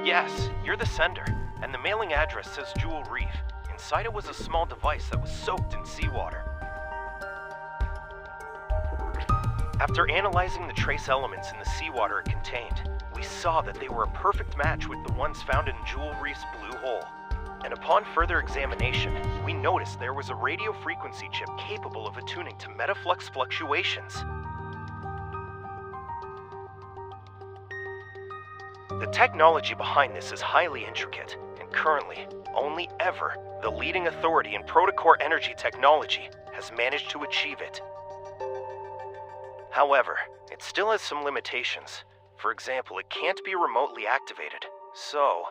Yes, you're the sender, and the mailing address says Jewel Reef. Inside it was a small device that was soaked in seawater. After analyzing the trace elements in the seawater it contained, we saw that they were a perfect match with the ones found in Jewel Reef's blue hole. And upon further examination, we noticed there was a radio frequency chip capable of attuning to metaflux fluctuations. The technology behind this is highly intricate, and currently, only ever, the leading authority in protocore energy technology has managed to achieve it. However, it still has some limitations. For example, it can't be remotely activated, so...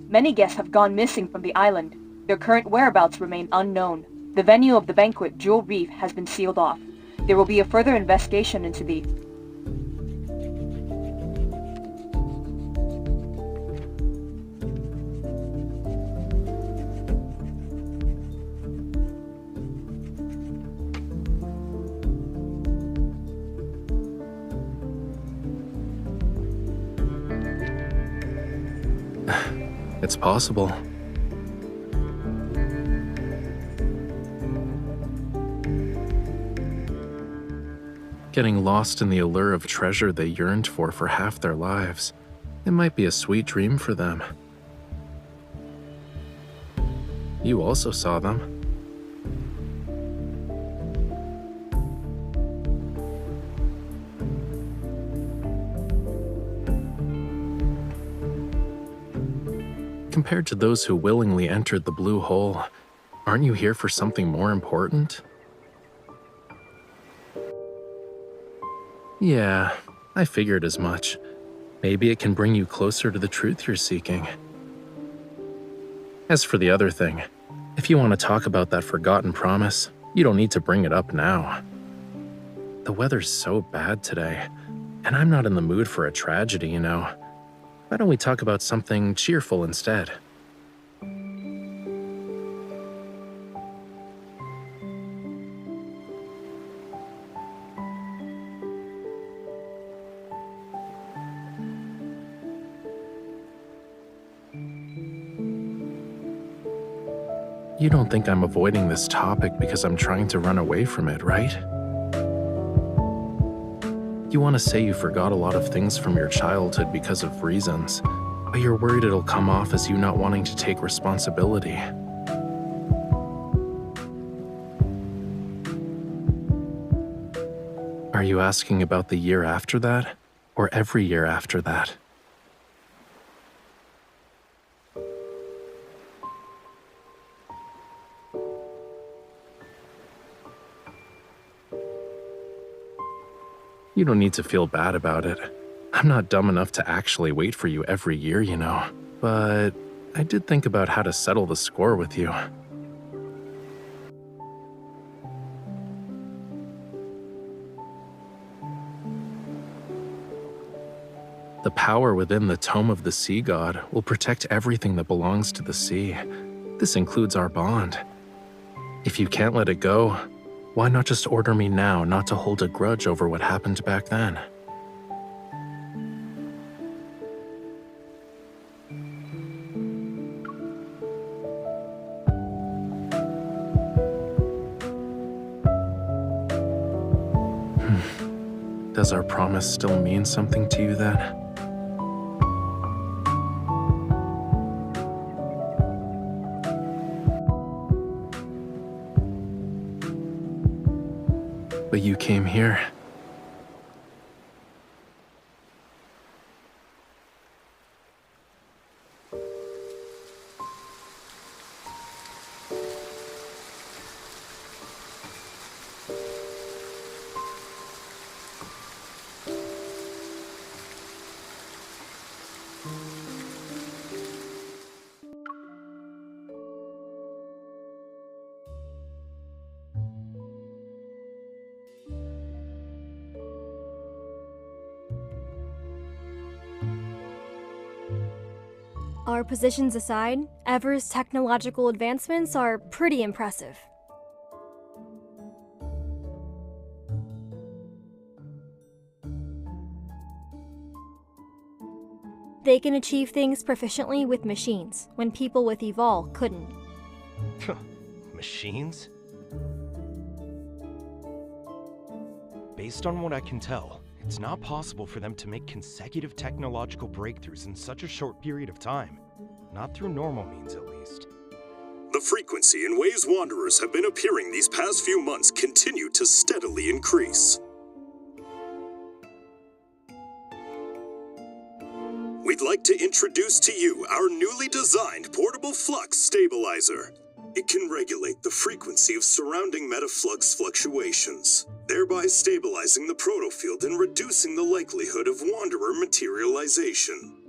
Many guests have gone missing from the island. Their current whereabouts remain unknown. The venue of the banquet, Jewel Reef, has been sealed off. There will be a further investigation into the... It's possible. Getting lost in the allure of treasure they yearned for half their lives. It might be a sweet dream for them. You also saw them. Compared to those who willingly entered the blue hole, aren't you here for something more important? Yeah, I figured as much. Maybe it can bring you closer to the truth you're seeking. As for the other thing, if you want to talk about that forgotten promise, you don't need to bring it up now. The weather's so bad today, and I'm not in the mood for a tragedy, you know. Why don't we talk about something cheerful instead? You don't think I'm avoiding this topic because I'm trying to run away from it, right? You want to say you forgot a lot of things from your childhood because of reasons, but you're worried it'll come off as you not wanting to take responsibility. Are you asking about the year after that, or every year after that? You don't need to feel bad about it. I'm not dumb enough to actually wait for you every year, you know. But I did think about how to settle the score with you. The power within the Tome of the Sea God will protect everything that belongs to the sea. This includes our bond. If you can't let it go, why not just order me now not to hold a grudge over what happened back then? Does our promise still mean something to you then? But you came here. Our positions aside, Ever's technological advancements are pretty impressive. They can achieve things proficiently with machines, when people with Evol couldn't. Machines? Based on what I can tell, it's not possible for them to make consecutive technological breakthroughs in such a short period of time. Not through normal means, at least. The frequency in ways Wanderers have been appearing these past few months continue to steadily increase. We'd like to introduce to you our newly designed portable flux stabilizer. It can regulate the frequency of surrounding metaflux fluctuations, thereby stabilizing the protofield and reducing the likelihood of Wanderer materialization.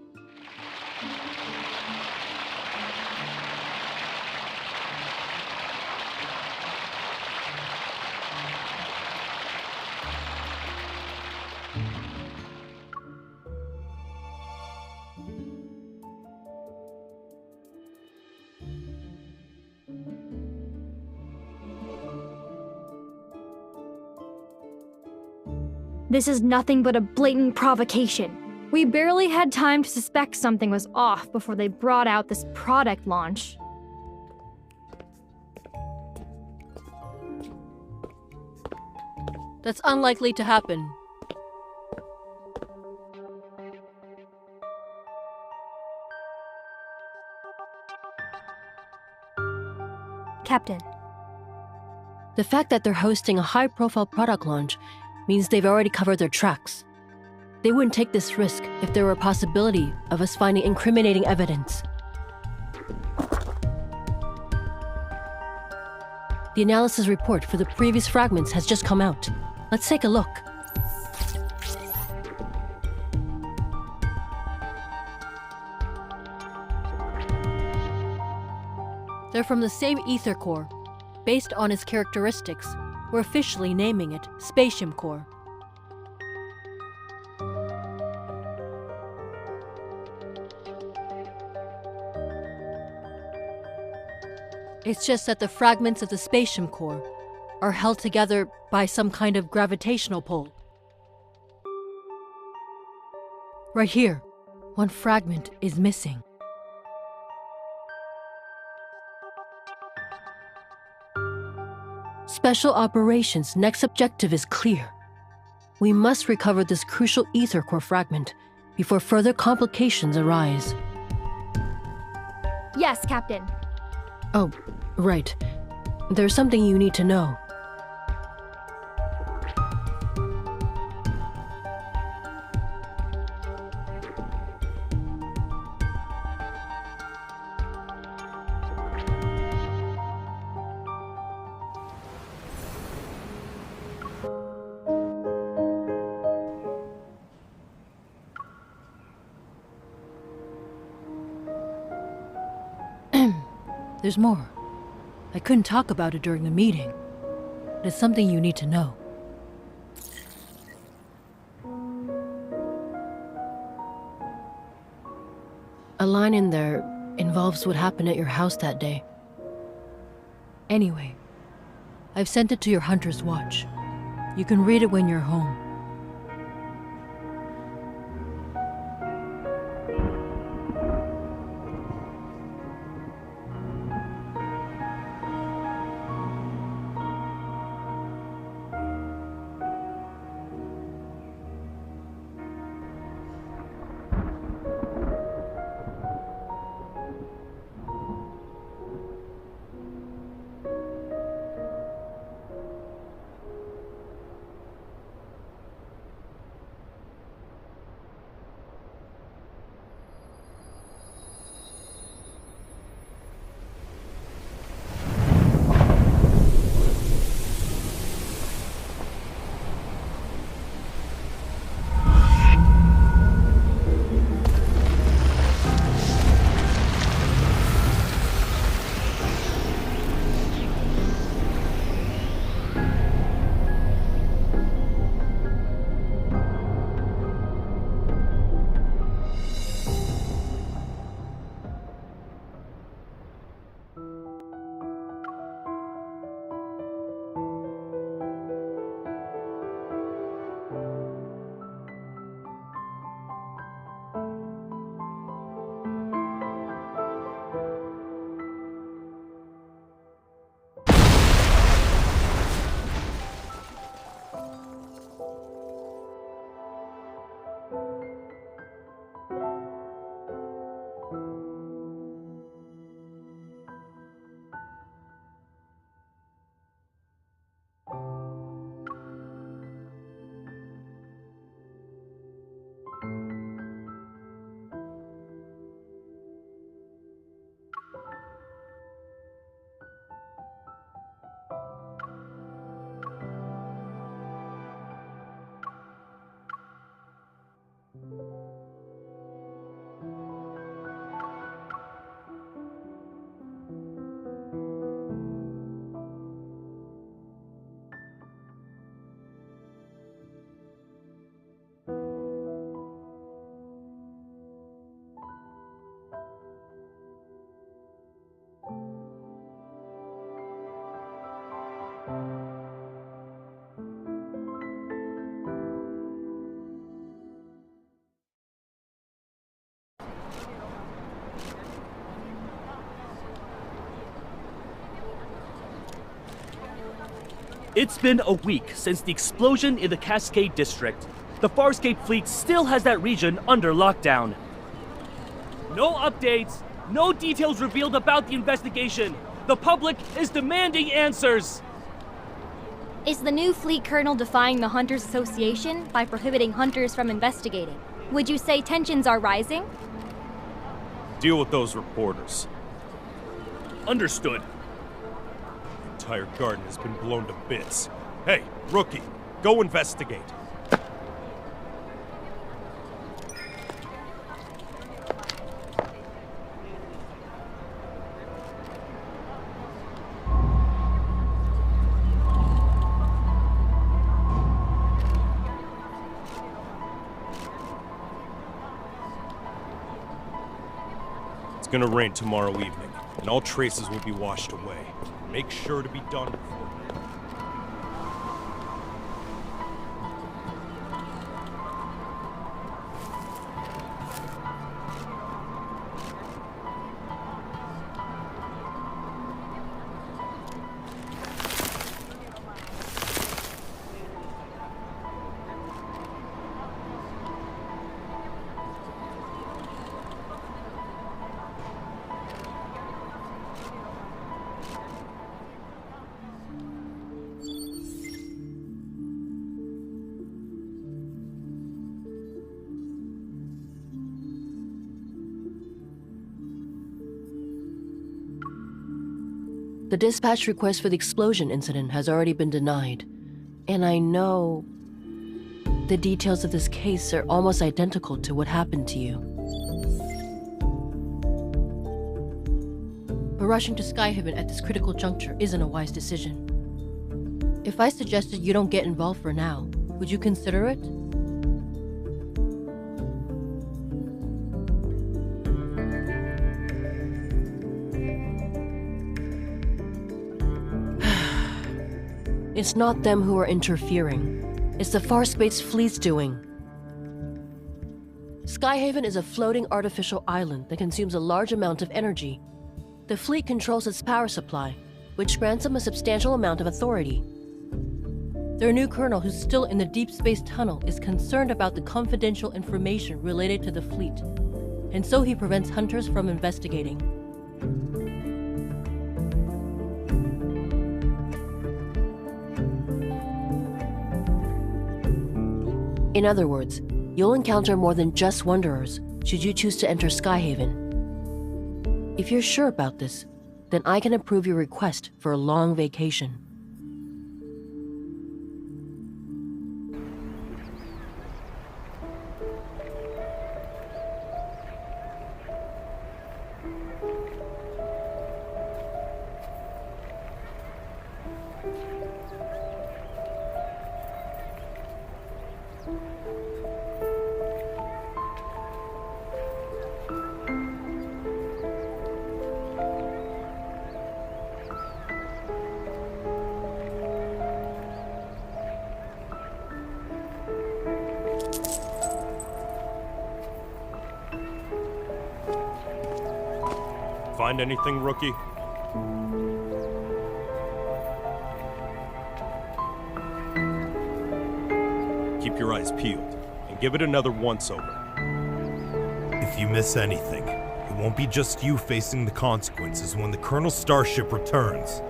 This is nothing but a blatant provocation. We barely had time to suspect something was off before they brought out this product launch. That's unlikely to happen. Captain. The fact that they're hosting a high-profile product launch means they've already covered their tracks. They wouldn't take this risk if there were a possibility of us finding incriminating evidence. The analysis report for the previous fragments has just come out. Let's take a look. They're from the same ether core. Based on its characteristics, we're officially naming it Spatium Core. It's just that the fragments of the Spatium Core are held together by some kind of gravitational pull. Right here, one fragment is missing. Special Operations' next objective is clear. We must recover this crucial ether core fragment before further complications arise. Yes, Captain. Oh, right. There's something you need to know. There's more. I couldn't talk about it during the meeting, but it's something you need to know. A line in there involves what happened at your house that day. Anyway, I've sent it to your Hunter's Watch. You can read it when you're home. It's been a week since the explosion in the Cascade District. The Farscape fleet still has that region under lockdown. No updates, no details revealed about the investigation. The public is demanding answers. Is the new fleet colonel defying the Hunters Association by prohibiting hunters from investigating? Would you say tensions are rising? Deal with those reporters. Understood. The entire garden has been blown to bits. Hey, rookie, go investigate. It's gonna rain tomorrow evening, and all traces will be washed away. Make sure to be done before. The dispatch request for the explosion incident has already been denied, and I know the details of this case are almost identical to what happened to you. But rushing to Skyhaven at this critical juncture isn't a wise decision. If I suggested you don't get involved for now, would you consider it? It's not them who are interfering. It's the Farspace fleet's doing. Skyhaven is a floating artificial island that consumes a large amount of energy. The fleet controls its power supply, which grants them a substantial amount of authority. Their new colonel, who's still in the Deepspace tunnel, is concerned about the confidential information related to the fleet, and so he prevents hunters from investigating. In other words, you'll encounter more than just Wanderers should you choose to enter Skyhaven. If you're sure about this, then I can approve your request for a long vacation. Find anything, rookie? Keep your eyes peeled, and give it another once-over. If you miss anything, it won't be just you facing the consequences when the Colonel's starship returns.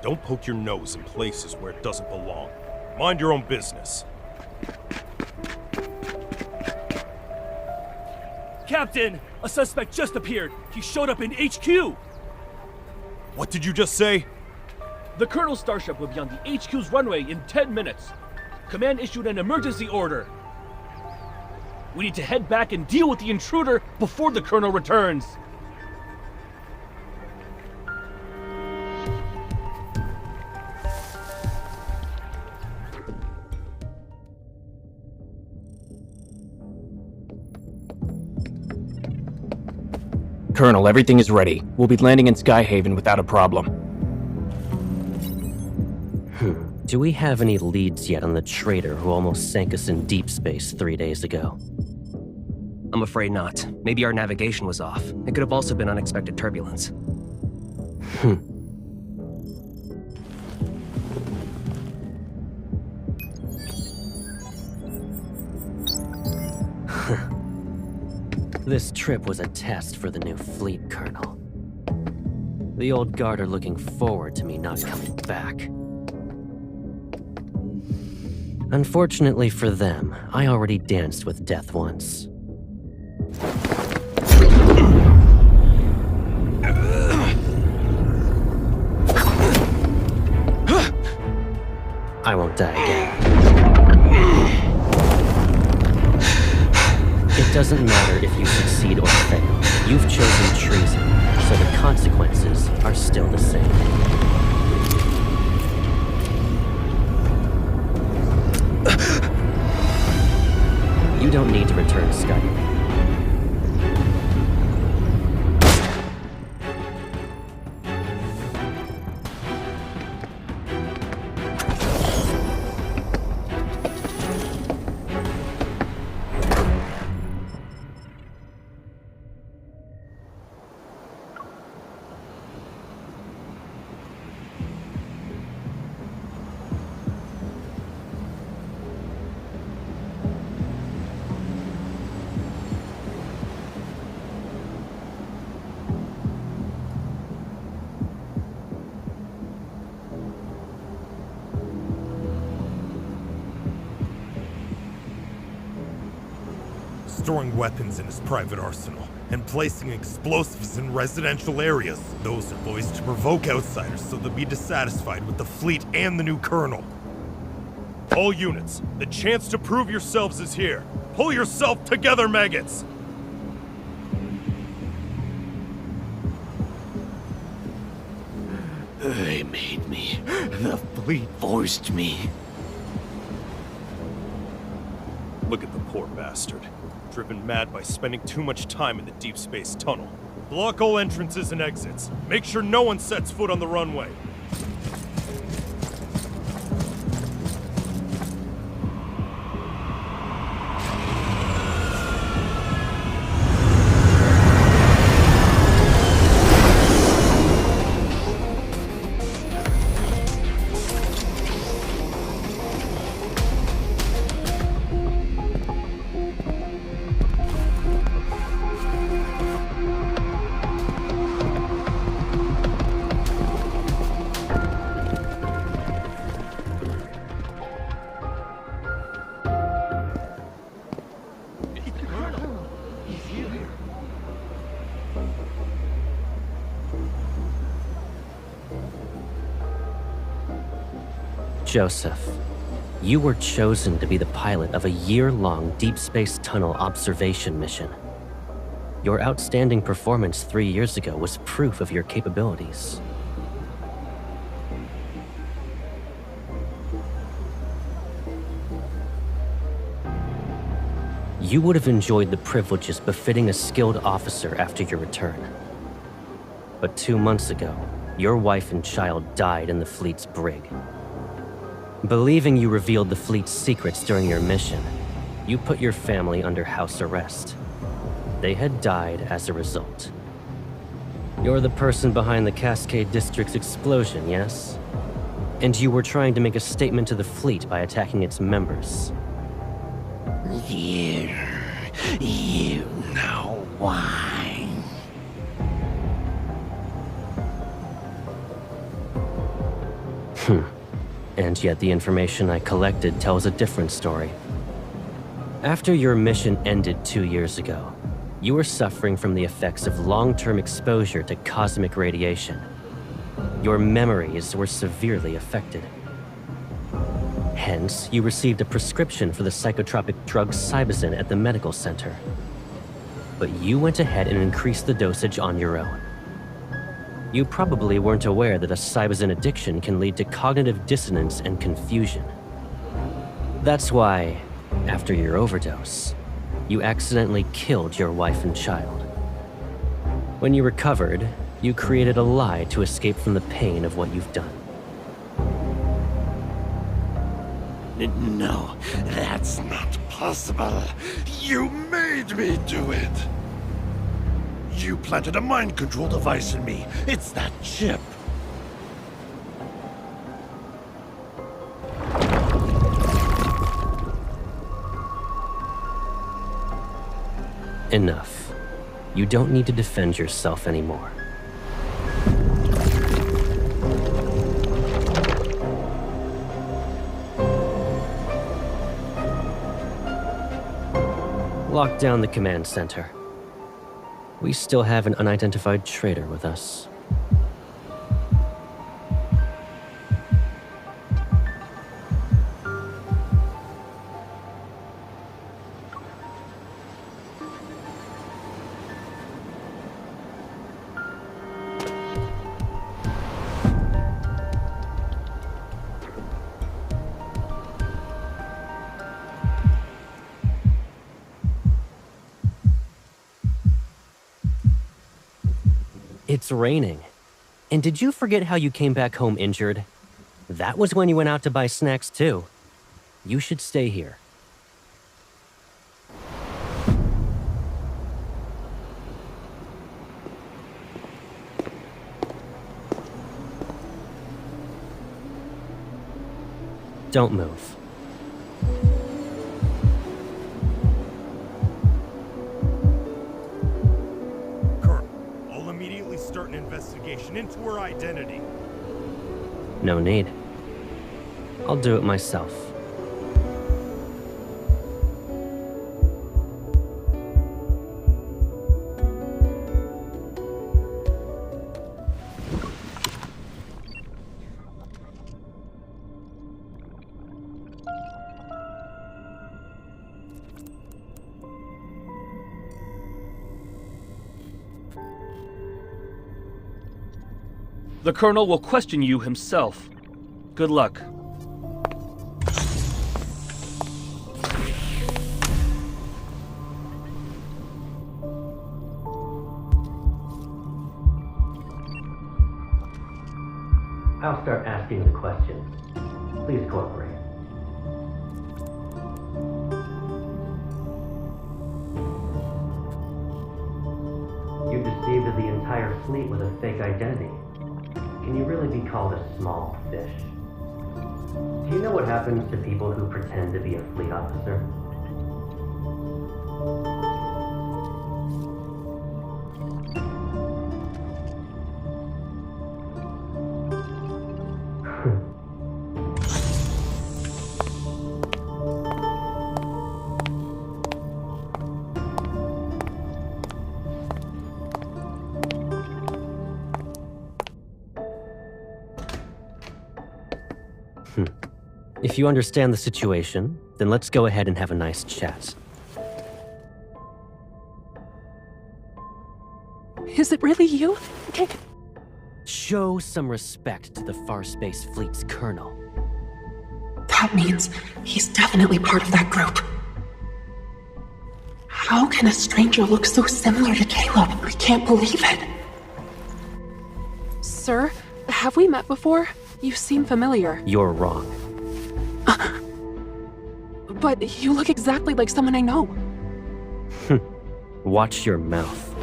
Don't poke your nose in places where it doesn't belong. Mind your own business. Captain! A suspect just appeared. He showed up in HQ! What did you just say? The Colonel's starship will be on the HQ's runway in 10 minutes. Command issued an emergency order. We need to head back and deal with the intruder before the Colonel returns. Colonel, everything is ready. We'll be landing in Skyhaven without a problem. Do we have any leads yet on the traitor who almost sank us in deep space 3 days ago? I'm afraid not. Maybe our navigation was off. It could have also been unexpected turbulence. This trip was a test for the new fleet colonel. The old guard are looking forward to me not coming back. Unfortunately for them, I already danced with death once. I won't die again. It doesn't matter if you succeed or fail. You've chosen treason, so the consequences are still the same. You don't need to return to Skyhaven. storing weapons in his private arsenal and placing explosives in residential areas. Those are boys to provoke outsiders so they'll be dissatisfied with the fleet and the new colonel. All units, the chance to prove yourselves is here. Pull yourself together, maggots! They made me. The fleet forced me. Look at the poor bastard. Driven mad by spending too much time in the deep space tunnel. Block all entrances and exits. Make sure no one sets foot on the runway. Joseph, you were chosen to be the pilot of a year-long deep space tunnel observation mission. Your outstanding performance 3 years ago was proof of your capabilities. You would have enjoyed the privileges befitting a skilled officer after your return. But 2 months ago, your wife and child died in the fleet's brig. Believing you revealed the fleet's secrets during your mission, you put your family under house arrest. They had died as a result. You're the person behind the Cascade District's explosion, yes? And you were trying to make a statement to the fleet by attacking its members. You know why. And yet the information I collected tells a different story. After your mission ended 2 years ago, you were suffering from the effects of long-term exposure to cosmic radiation. Your memories were severely affected. Hence, you received a prescription for the psychotropic drug Cybazin at the medical center. But you went ahead and increased the dosage on your own. You probably weren't aware that a Cybazin addiction can lead to cognitive dissonance and confusion. That's why, after your overdose, you accidentally killed your wife and child. When you recovered, you created a lie to escape from the pain of what you've done. No, that's not possible. You made me do it. You planted a mind control device in me. It's that chip. Enough. You don't need to defend yourself anymore. Lock down the command center. We still have an unidentified traitor with us. It's raining. And did you forget how you came back home injured? That was when you went out to buy snacks too. You should stay here. Don't move. Start an investigation into her identity. No need. I'll do it myself. The Colonel will question you himself. Good luck. I'll start asking the questions. Please cooperate. You deceived the entire fleet with a fake identity. Can you really be called a small fish? Do you know what happens to people who pretend to be a fleet officer? If you understand the situation, then let's go ahead and have a nice chat. Is it really you? Show some respect to the Farspace Fleet's colonel. That means he's definitely part of that group. How can a stranger look so similar to Caleb? I can't believe it. Sir, have we met before? You seem familiar. You're wrong. But you look exactly like someone I know. Watch your mouth.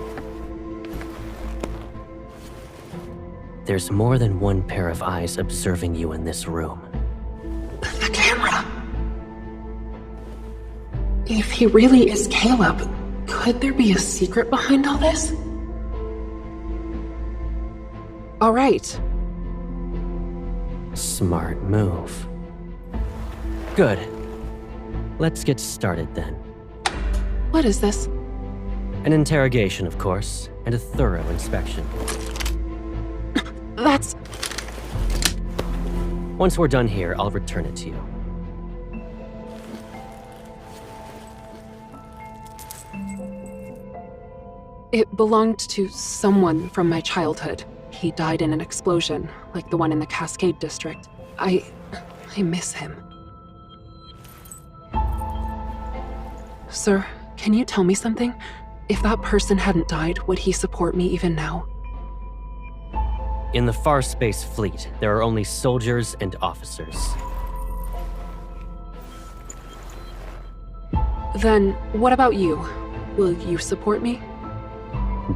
There's more than one pair of eyes observing you in this room. The camera. If he really is Caleb, could there be a secret behind all this? All right. Smart move. Good. Let's get started then. What is this? An interrogation, of course, and a thorough inspection. That's... Once we're done here, I'll return it to you. It belonged to someone from my childhood. He died in an explosion, like the one in the Cascade District. I miss him. Sir, can you tell me something? If that person hadn't died, would he support me even now? In the Farspace Fleet, there are only soldiers and officers. Then, what about you? Will you support me?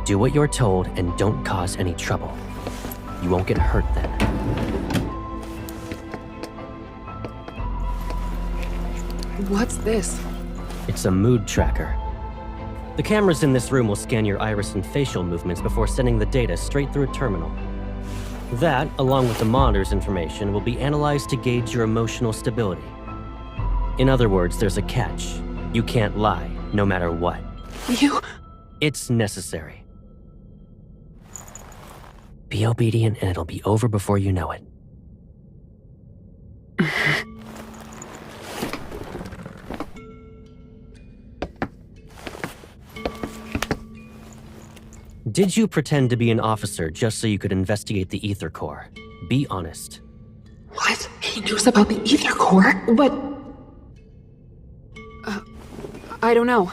Do what you're told and don't cause any trouble. You won't get hurt then. What's this? It's a mood tracker. The cameras in this room will scan your iris and facial movements before sending the data straight through a terminal. That, along with the monitor's information, will be analyzed to gauge your emotional stability. In other words, there's a catch. You can't lie, no matter what. You... It's necessary. Be obedient and it'll be over before you know it. Did you pretend to be an officer just so you could investigate the Ether Core? Be honest. What? He knows about the Ether Core? But... I don't know.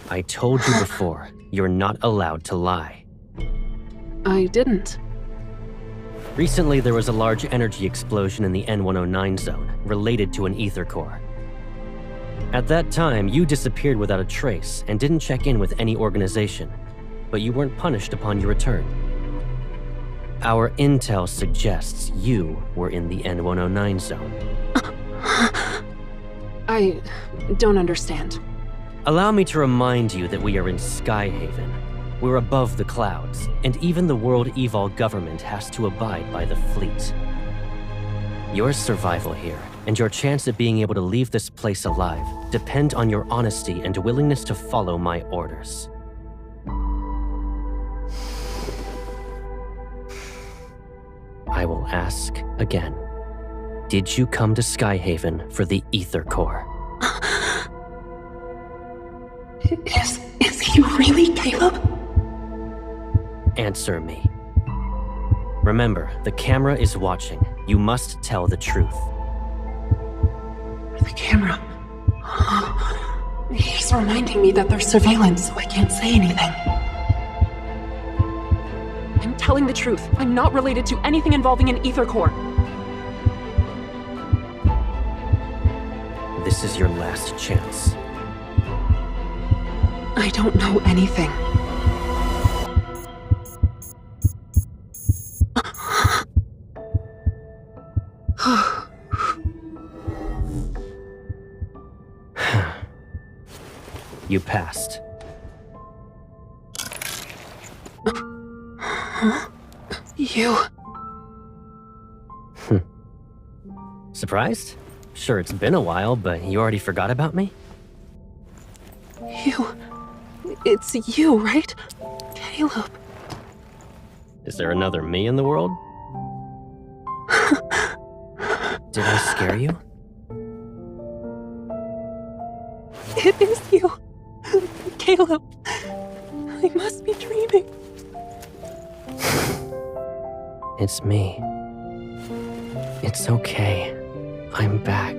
I told you before, you're not allowed to lie. I didn't. Recently, there was a large energy explosion in the N109 zone, related to an Ether Core. At that time, you disappeared without a trace and didn't check in with any organization, but you weren't punished upon your return. Our intel suggests you were in the N109 zone. I don't understand. Allow me to remind you that we are in Skyhaven. We're above the clouds, and even the World Evol government has to abide by the fleet. Your survival here, and your chance at being able to leave this place alive, depend on your honesty and willingness to follow my orders. I will ask again. Did you come to Skyhaven for the Ether Core? Is he really Caleb? Answer me. Remember, the camera is watching. You must tell the truth. The camera. He's reminding me that there's surveillance, so I can't say anything. I'm telling the truth. I'm not related to anything involving an ether core. This is your last chance. I don't know anything. You passed. Huh? You... Surprised? Sure, it's been a while, but you already forgot about me? You... It's you, right? Caleb. Is there another me in the world? Did I scare you? It is you. Caleb. I must be dreaming. It's me. It's okay. I'm back.